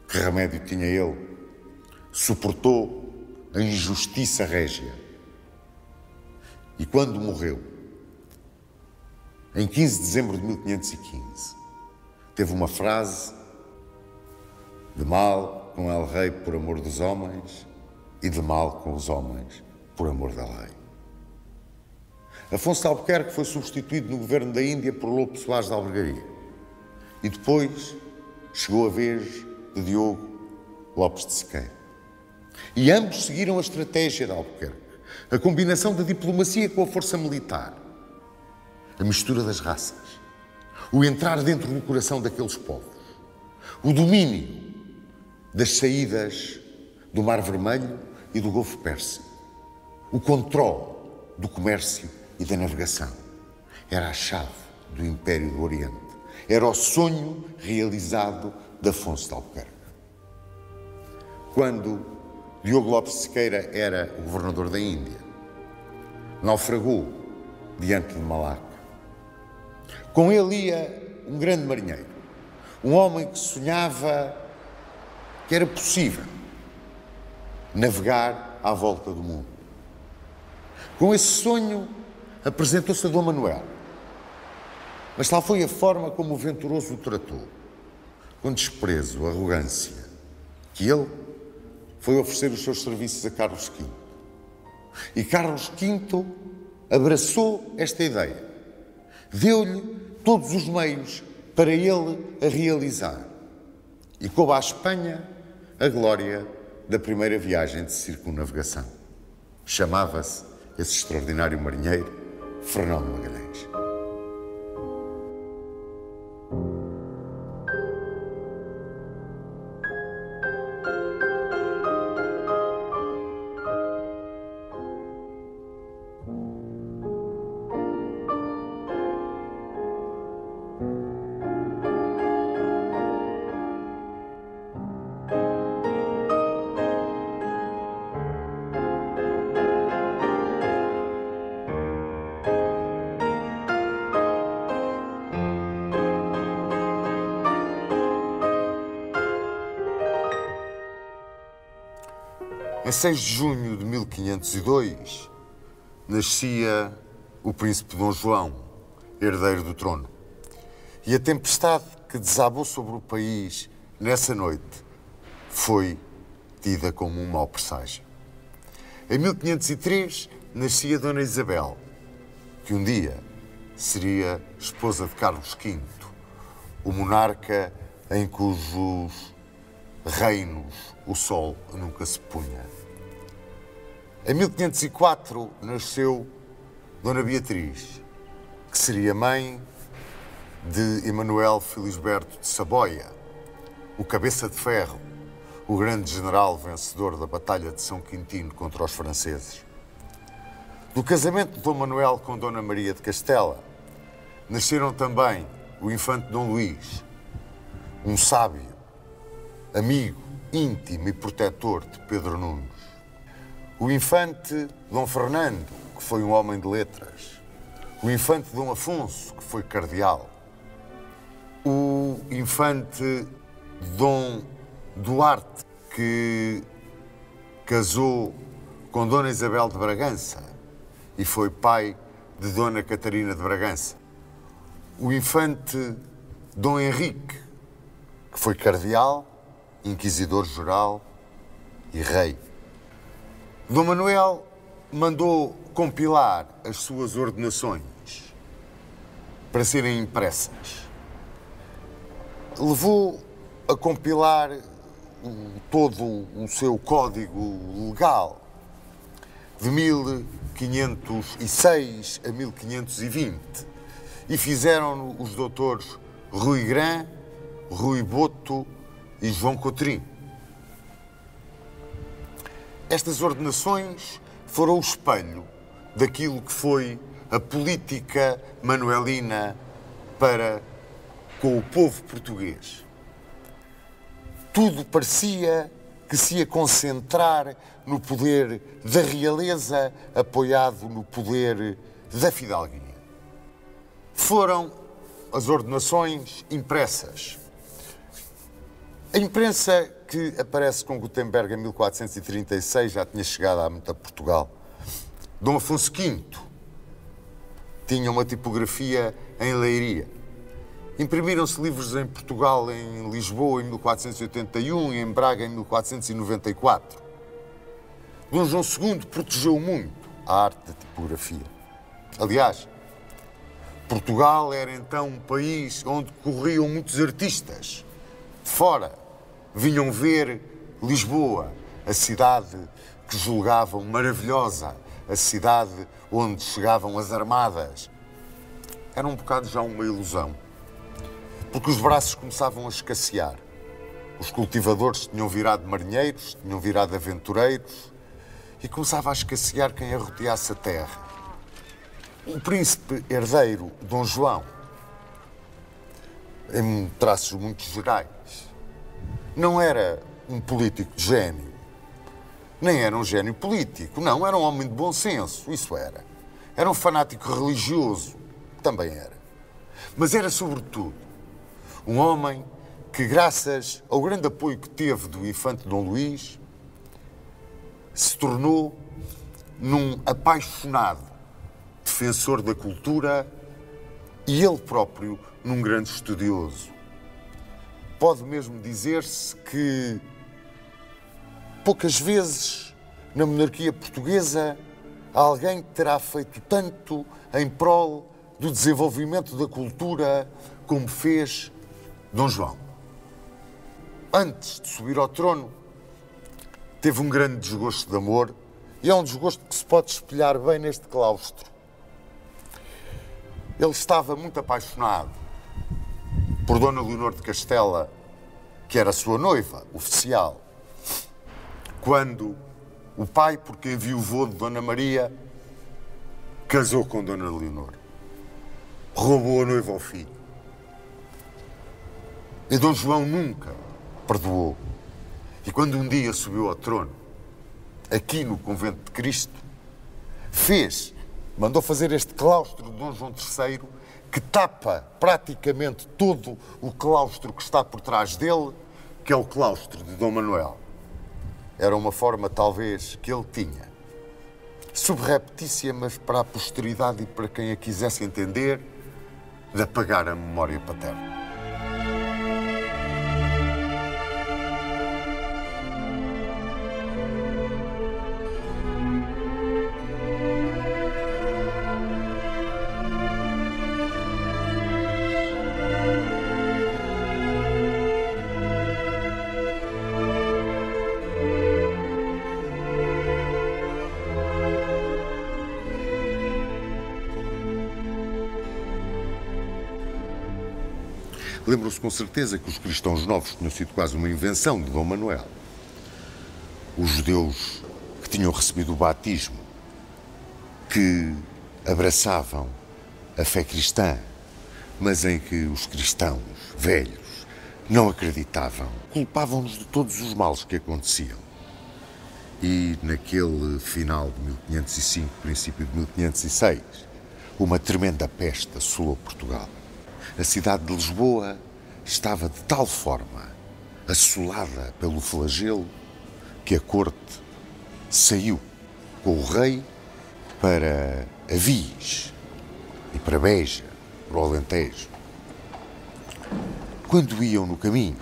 que remédio tinha ele, suportou a injustiça régia. E quando morreu, em 15 de dezembro de 1515, teve uma frase: de mal com el rei por amor dos homens e de mal com os homens por amor da lei. Afonso de Albuquerque foi substituído no governo da Índia por Lopo Soares de Albergaria. E depois chegou a vez de Diogo Lopes de Sequeira. E ambos seguiram a estratégia de Albuquerque, a combinação da diplomacia com a força militar, a mistura das raças, o entrar dentro do coração daqueles povos, o domínio das saídas do Mar Vermelho e do Golfo Pérsico, o controle do comércio e da navegação. Era a chave do Império do Oriente. Era o sonho realizado de Afonso de Albuquerque. Quando Diogo Lopes de Sequeira era o governador da Índia, naufragou diante de Malaca. Com ele ia um grande marinheiro, um homem que sonhava que era possível navegar à volta do mundo. Com esse sonho apresentou-se a Dom Manuel, mas tal foi a forma como o venturoso o tratou, com desprezo, arrogância, que ele foi oferecer os seus serviços a Carlos V. E Carlos V abraçou esta ideia, deu-lhe todos os meios para ele a realizar. E coube à Espanha a glória da primeira viagem de circunnavegação. Chamava-se esse extraordinário marinheiro Fernão de Magalhães. Em 6 de junho de 1502, nascia o príncipe Dom João, herdeiro do trono. E a tempestade que desabou sobre o país nessa noite foi tida como um mau presságio. Em 1503, nascia Dona Isabel, que um dia seria esposa de Carlos V, o monarca em cujos reinos o sol nunca se punha. Em 1504 nasceu Dona Beatriz, que seria mãe de Emanuel Felisberto de Saboia, o cabeça de ferro, o grande general vencedor da Batalha de São Quintino contra os franceses. Do casamento de Dom Manuel com Dona Maria de Castela, nasceram também o infante Dom Luís, um sábio, amigo, íntimo e protetor de Pedro Nunes. O infante Dom Fernando, que foi um homem de letras. O infante Dom Afonso, que foi cardeal. O infante Dom Duarte, que casou com Dona Isabel de Bragança e foi pai de Dona Catarina de Bragança. O infante Dom Henrique, que foi cardeal, inquisidor-geral e rei. Dom Manuel mandou compilar as suas ordenações para serem impressas. Levou a compilar todo o seu código legal de 1506 a 1520 e fizeram-no os doutores Rui Gran, Rui Boto e João Coutrinho. Estas ordenações foram o espelho daquilo que foi a política manuelina para com o povo português. Tudo parecia que se ia concentrar no poder da realeza, apoiado no poder da fidalguia. Foram as ordenações impressas. A imprensa que aparece com Gutenberg em 1436 já tinha chegado há muito a Portugal. Dom Afonso V tinha uma tipografia em Leiria. Imprimiram-se livros em Portugal, em Lisboa, em 1481 e em Braga, em 1494. Dom João II protegeu muito a arte da tipografia. Aliás, Portugal era então um país onde corriam muitos artistas de fora. Vinham ver Lisboa, a cidade que julgavam maravilhosa, a cidade onde chegavam as armadas, era um bocado já uma ilusão. Porque os braços começavam a escassear. Os cultivadores tinham virado marinheiros, tinham virado aventureiros e começava a escassear quem arrodeasse a terra. O príncipe herdeiro, Dom João, em traços muito gerais, não era um político de gênio, nem era um gênio político, não, era um homem de bom senso, isso era. Era um fanático religioso, também era. Mas era, sobretudo, um homem que, graças ao grande apoio que teve do infante Dom Luís, se tornou num apaixonado defensor da cultura e ele próprio num grande estudioso. Pode mesmo dizer-se que poucas vezes na monarquia portuguesa alguém terá feito tanto em prol do desenvolvimento da cultura como fez Dom João. Antes de subir ao trono, teve um grande desgosto de amor e é um desgosto que se pode espelhar bem neste claustro. Ele estava muito apaixonado por Dona Leonor de Castela, que era a sua noiva oficial, quando o pai, por quem enviuvou de Dona Maria, casou com Dona Leonor. Roubou a noiva ao filho. E Dom João nunca perdoou. E quando um dia subiu ao trono, aqui no Convento de Cristo, mandou fazer este claustro de Dom João III, que tapa praticamente todo o claustro que está por trás dele, que é o claustro de Dom Manuel. Era uma forma, talvez, que ele tinha, subreptícia, mas para a posteridade e para quem a quisesse entender, de apagar a memória paterna. Lembram-se com certeza que os cristãos novos tinham sido quase uma invenção de Dom Manuel. Os judeus que tinham recebido o batismo, que abraçavam a fé cristã, mas em que os cristãos velhos não acreditavam, culpavam-nos de todos os males que aconteciam. E naquele final de 1505, princípio de 1506, uma tremenda peste assolou Portugal. A cidade de Lisboa estava de tal forma assolada pelo flagelo que a corte saiu com o rei para Avis e para Beja, para o Alentejo. Quando iam no caminho,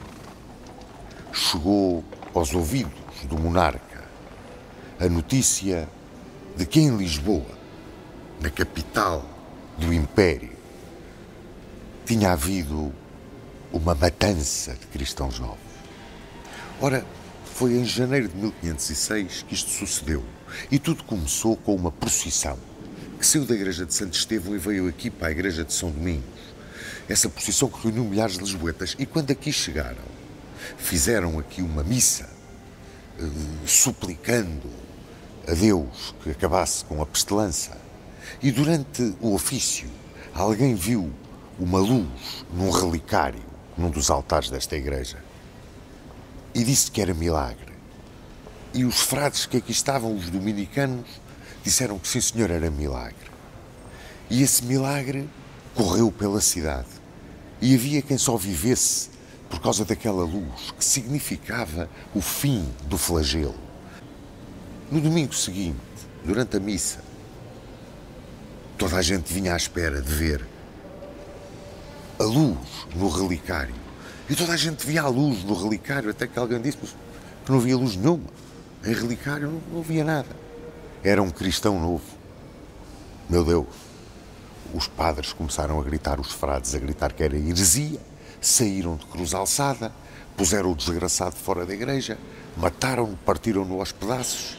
chegou aos ouvidos do monarca a notícia de que em Lisboa, na capital do Império, tinha havido uma matança de cristãos novos. Ora, foi em janeiro de 1506 que isto sucedeu. E tudo começou com uma procissão que saiu da igreja de Santo Estevão e veio aqui para a igreja de São Domingos. Essa procissão que reuniu milhares de lisboetas. E quando aqui chegaram, fizeram aqui uma missa, suplicando a Deus que acabasse com a pestilência. E durante o ofício, alguém viu uma luz num relicário, num dos altares desta igreja, e disse que era milagre. E os frades que aqui estavam, os dominicanos, disseram que sim, senhor, era milagre. E esse milagre correu pela cidade. E havia quem só vivesse por causa daquela luz, que significava o fim do flagelo. No domingo seguinte, durante a missa, toda a gente vinha à espera de ver a luz no relicário. E toda a gente via a luz no relicário, até que alguém disse que não havia luz nenhuma. Em relicário não havia nada. Era um cristão novo. Meu Deus. Os padres começaram a gritar, os frades a gritar que era heresia, saíram de cruz alçada, Puseram o desgraçado fora da igreja, mataram-no, partiram-no aos pedaços,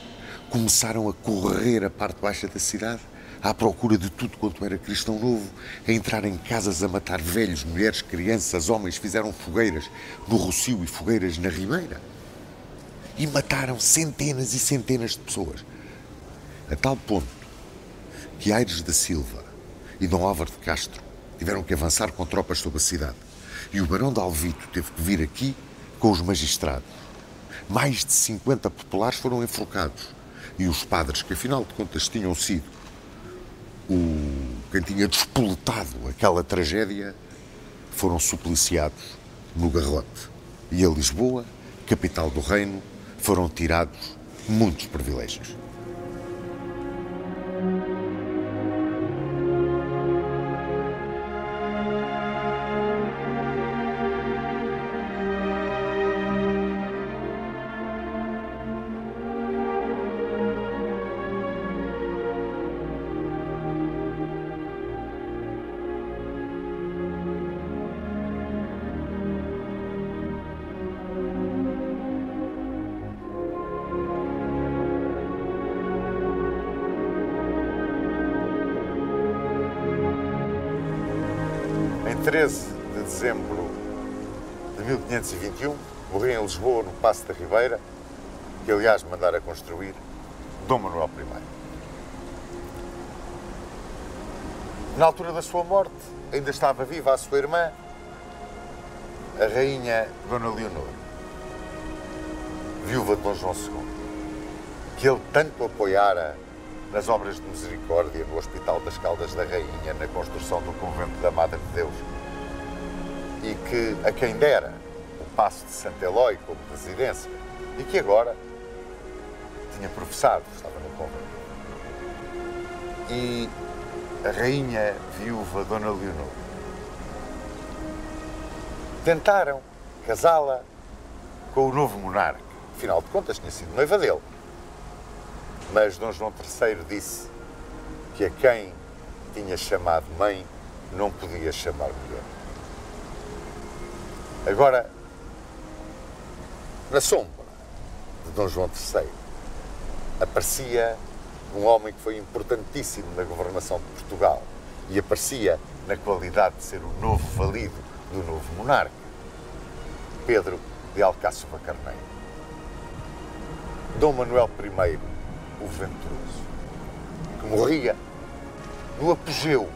começaram a correr a parte baixa da cidade, à procura de tudo quanto era cristão novo, a entrar em casas a matar velhos, mulheres, crianças, homens, fizeram fogueiras no Rocio e fogueiras na Ribeira. E mataram centenas e centenas de pessoas. A tal ponto que Aires da Silva e Dom Álvaro de Castro tiveram que avançar com tropas sobre a cidade. E o Barão de Alvito teve que vir aqui com os magistrados. Mais de 50 populares foram enforcados. E os padres, que afinal de contas tinham sido quem tinha despoletado aquela tragédia, foram supliciados no Garrote. E a Lisboa, capital do reino, foram tirados muitos privilégios. Em 13 de dezembro de 1521, morria em Lisboa, no Paço da Ribeira, que aliás mandara construir Dom Manuel I. Na altura da sua morte, ainda estava viva a sua irmã, a rainha Dona Leonor, viúva de Dom João II, que ele tanto apoiara nas obras de misericórdia no Hospital das Caldas da Rainha, na construção do convento da Madre de Deus, e que a quem dera o Paço de Santo Eloy como residência, e que agora tinha professado, estava no convento. E a rainha viúva Dona Leonor tentaram casá-la com o novo monarca. Afinal de contas, tinha sido noiva dele. Mas Dom João III disse que a quem tinha chamado mãe não podia chamar mulher. Agora, na sombra de Dom João III, aparecia um homem que foi importantíssimo na governação de Portugal e aparecia na qualidade de ser o novo valido do novo monarca, Pedro de Alcáçova Carneiro. Dom Manuel I, o Venturoso, que morria no apogeu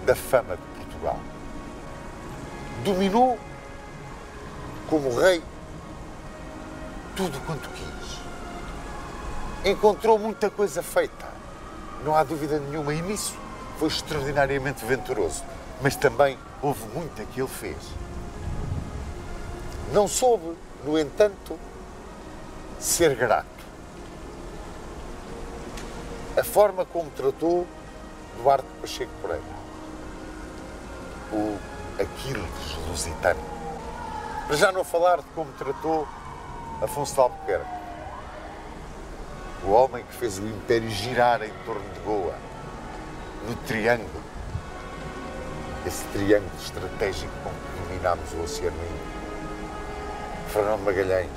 da fama de Portugal. Dominou como rei tudo quanto quis. Encontrou muita coisa feita, não há dúvida nenhuma, e nisso foi extraordinariamente venturoso, mas também houve muita que ele fez. Não soube, no entanto, ser grato. A forma como tratou Duarte Pacheco Pereira, o Aquiles lusitano, para já não falar de como tratou Afonso de Albuquerque, o homem que fez o Império girar em torno de Goa, no Triângulo, esse triângulo estratégico com que dominámos o Oceano Índico, Fernando Magalhães.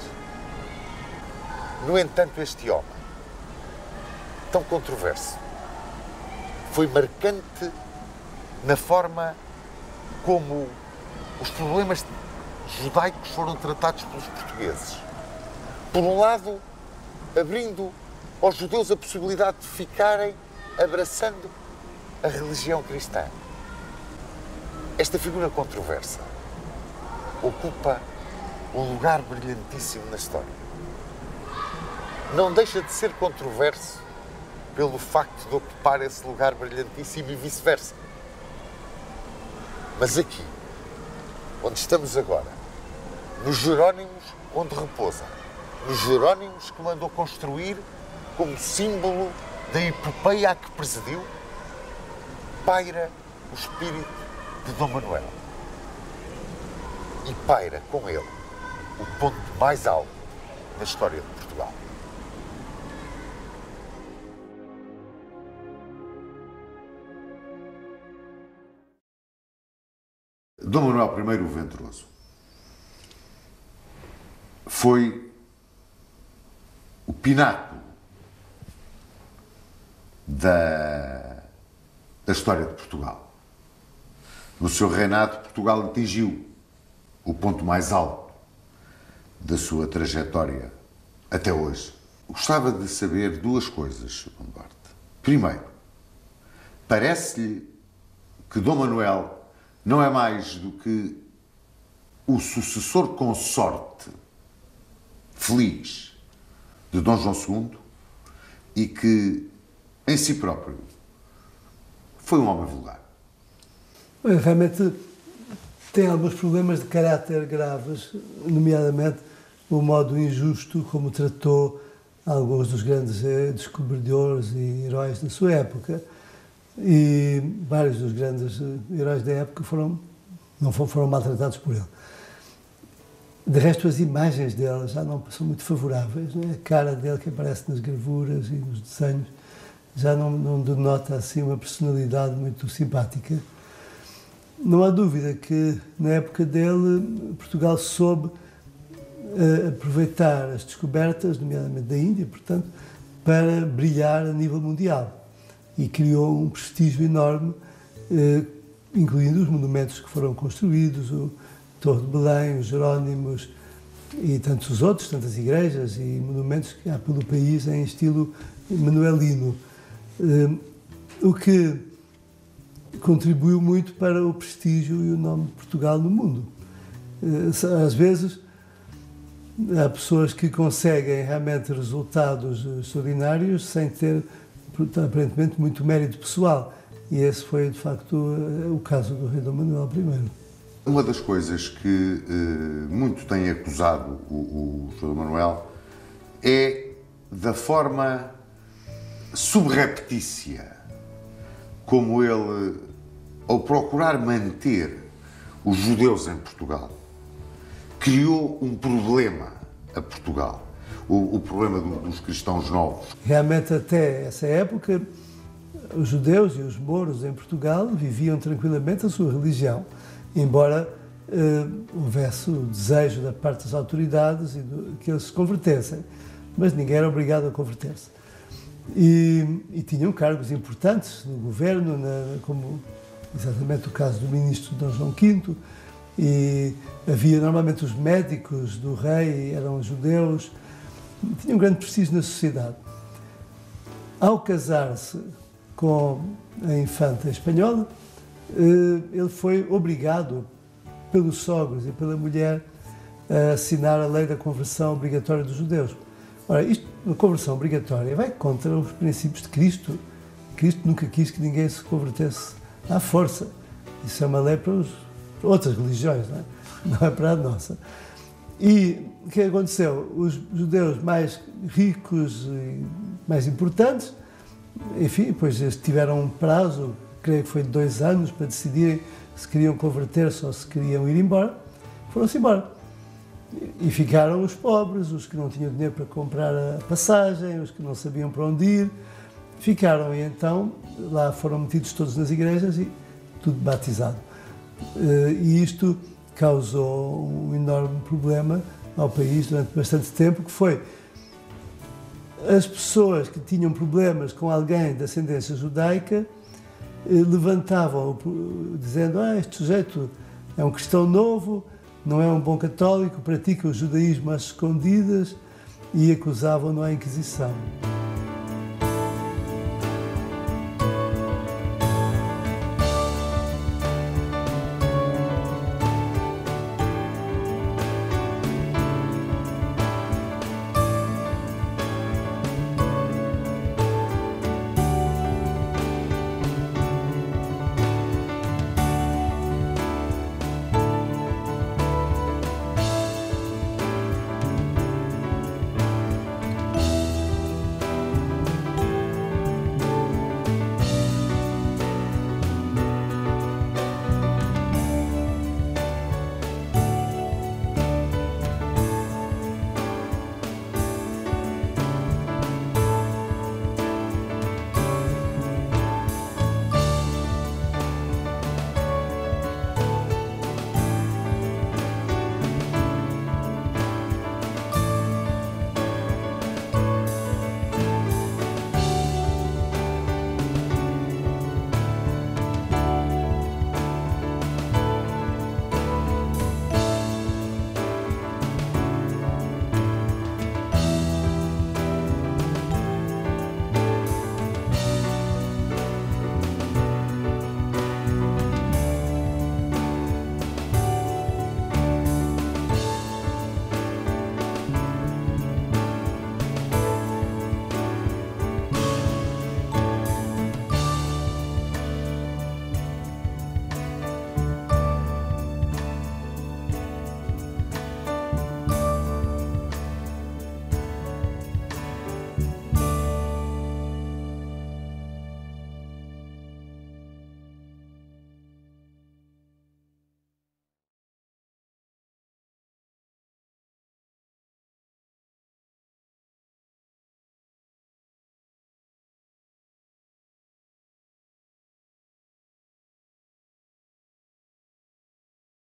No entanto, este homem, tão controverso, foi marcante na forma como os problemas judaicos foram tratados pelos portugueses. Por um lado, abrindo aos judeus a possibilidade de ficarem abraçando a religião cristã. Esta figura controversa ocupa um lugar brilhantíssimo na história. Não deixa de ser controverso pelo facto de ocupar esse lugar brilhantíssimo e vice-versa. Mas aqui, onde estamos agora, nos Jerónimos onde repousa, nos Jerónimos que mandou construir como símbolo da epopeia a que presidiu, paira o espírito de Dom Manuel. E paira com ele o ponto mais alto da história de Portugal. Dom Manuel I o Venturoso. foi o pináculo da história de Portugal. No seu reinado, Portugal atingiu o ponto mais alto da sua trajetória até hoje. Gostava de saber duas coisas, Sr. Duarte. Primeiro, parece-lhe que Dom Manuel não é mais do que o sucessor consorte feliz de Dom João II e que, em si próprio, foi um homem vulgar? Realmente tem alguns problemas de caráter graves, nomeadamente o modo injusto como tratou alguns dos grandes descobridores e heróis da sua época. E vários dos grandes heróis da época não foram maltratados por ele. De resto, as imagens dele já não são muito favoráveis, não é? A cara dele que aparece nas gravuras e nos desenhos já não denota assim uma personalidade muito simpática. Não há dúvida que, na época dele, Portugal soube aproveitar as descobertas, nomeadamente da Índia, portanto, para brilhar a nível mundial. E criou um prestígio enorme, incluindo os monumentos que foram construídos, o Torre de Belém, os Jerónimos e tantos outros, tantas igrejas e monumentos que há pelo país em estilo manuelino. O que contribuiu muito para o prestígio e o nome de Portugal no mundo. Às vezes, há pessoas que conseguem realmente resultados extraordinários sem ter, aparentemente, muito mérito pessoal. E esse foi, de facto, o caso do rei Dom Manuel I. Uma das coisas que muito tem acusado o Sr. Dom Manuel é da forma subreptícia como ele, ao procurar manter os judeus em Portugal, criou um problema a Portugal, o problema dos cristãos novos. Realmente, até essa época, os judeus e os mouros em Portugal viviam tranquilamente a sua religião, embora houvesse o desejo da parte das autoridades que eles se convertessem, mas ninguém era obrigado a converter-se. E tinham cargos importantes no governo, como exatamente o caso do ministro Dom João V, e havia normalmente os médicos do rei, eram judeus, tinham um grande prestígio na sociedade. Ao casar-se com a infanta espanhola, ele foi obrigado pelos sogros e pela mulher a assinar a lei da conversão obrigatória dos judeus. Ora, isto, a conversão obrigatória, vai contra os princípios de Cristo. Cristo nunca quis que ninguém se convertesse à força. Isso é uma lei para outras religiões, não é para a nossa. E o que aconteceu? Os judeus mais ricos e mais importantes, enfim, pois eles tiveram um prazo, creio que foi de 2 anos, para decidirem se queriam converter-se ou se queriam ir embora. Foram-se embora. E ficaram os pobres, os que não tinham dinheiro para comprar a passagem, os que não sabiam para onde ir. Ficaram e então lá foram metidos todos nas igrejas e tudo batizado. E isto causou um enorme problema ao país durante bastante tempo, que foi as pessoas que tinham problemas com alguém de ascendência judaica levantavam dizendo: este sujeito é um cristão novo, não é um bom católico, pratica o judaísmo às escondidas, e acusavam-no à Inquisição.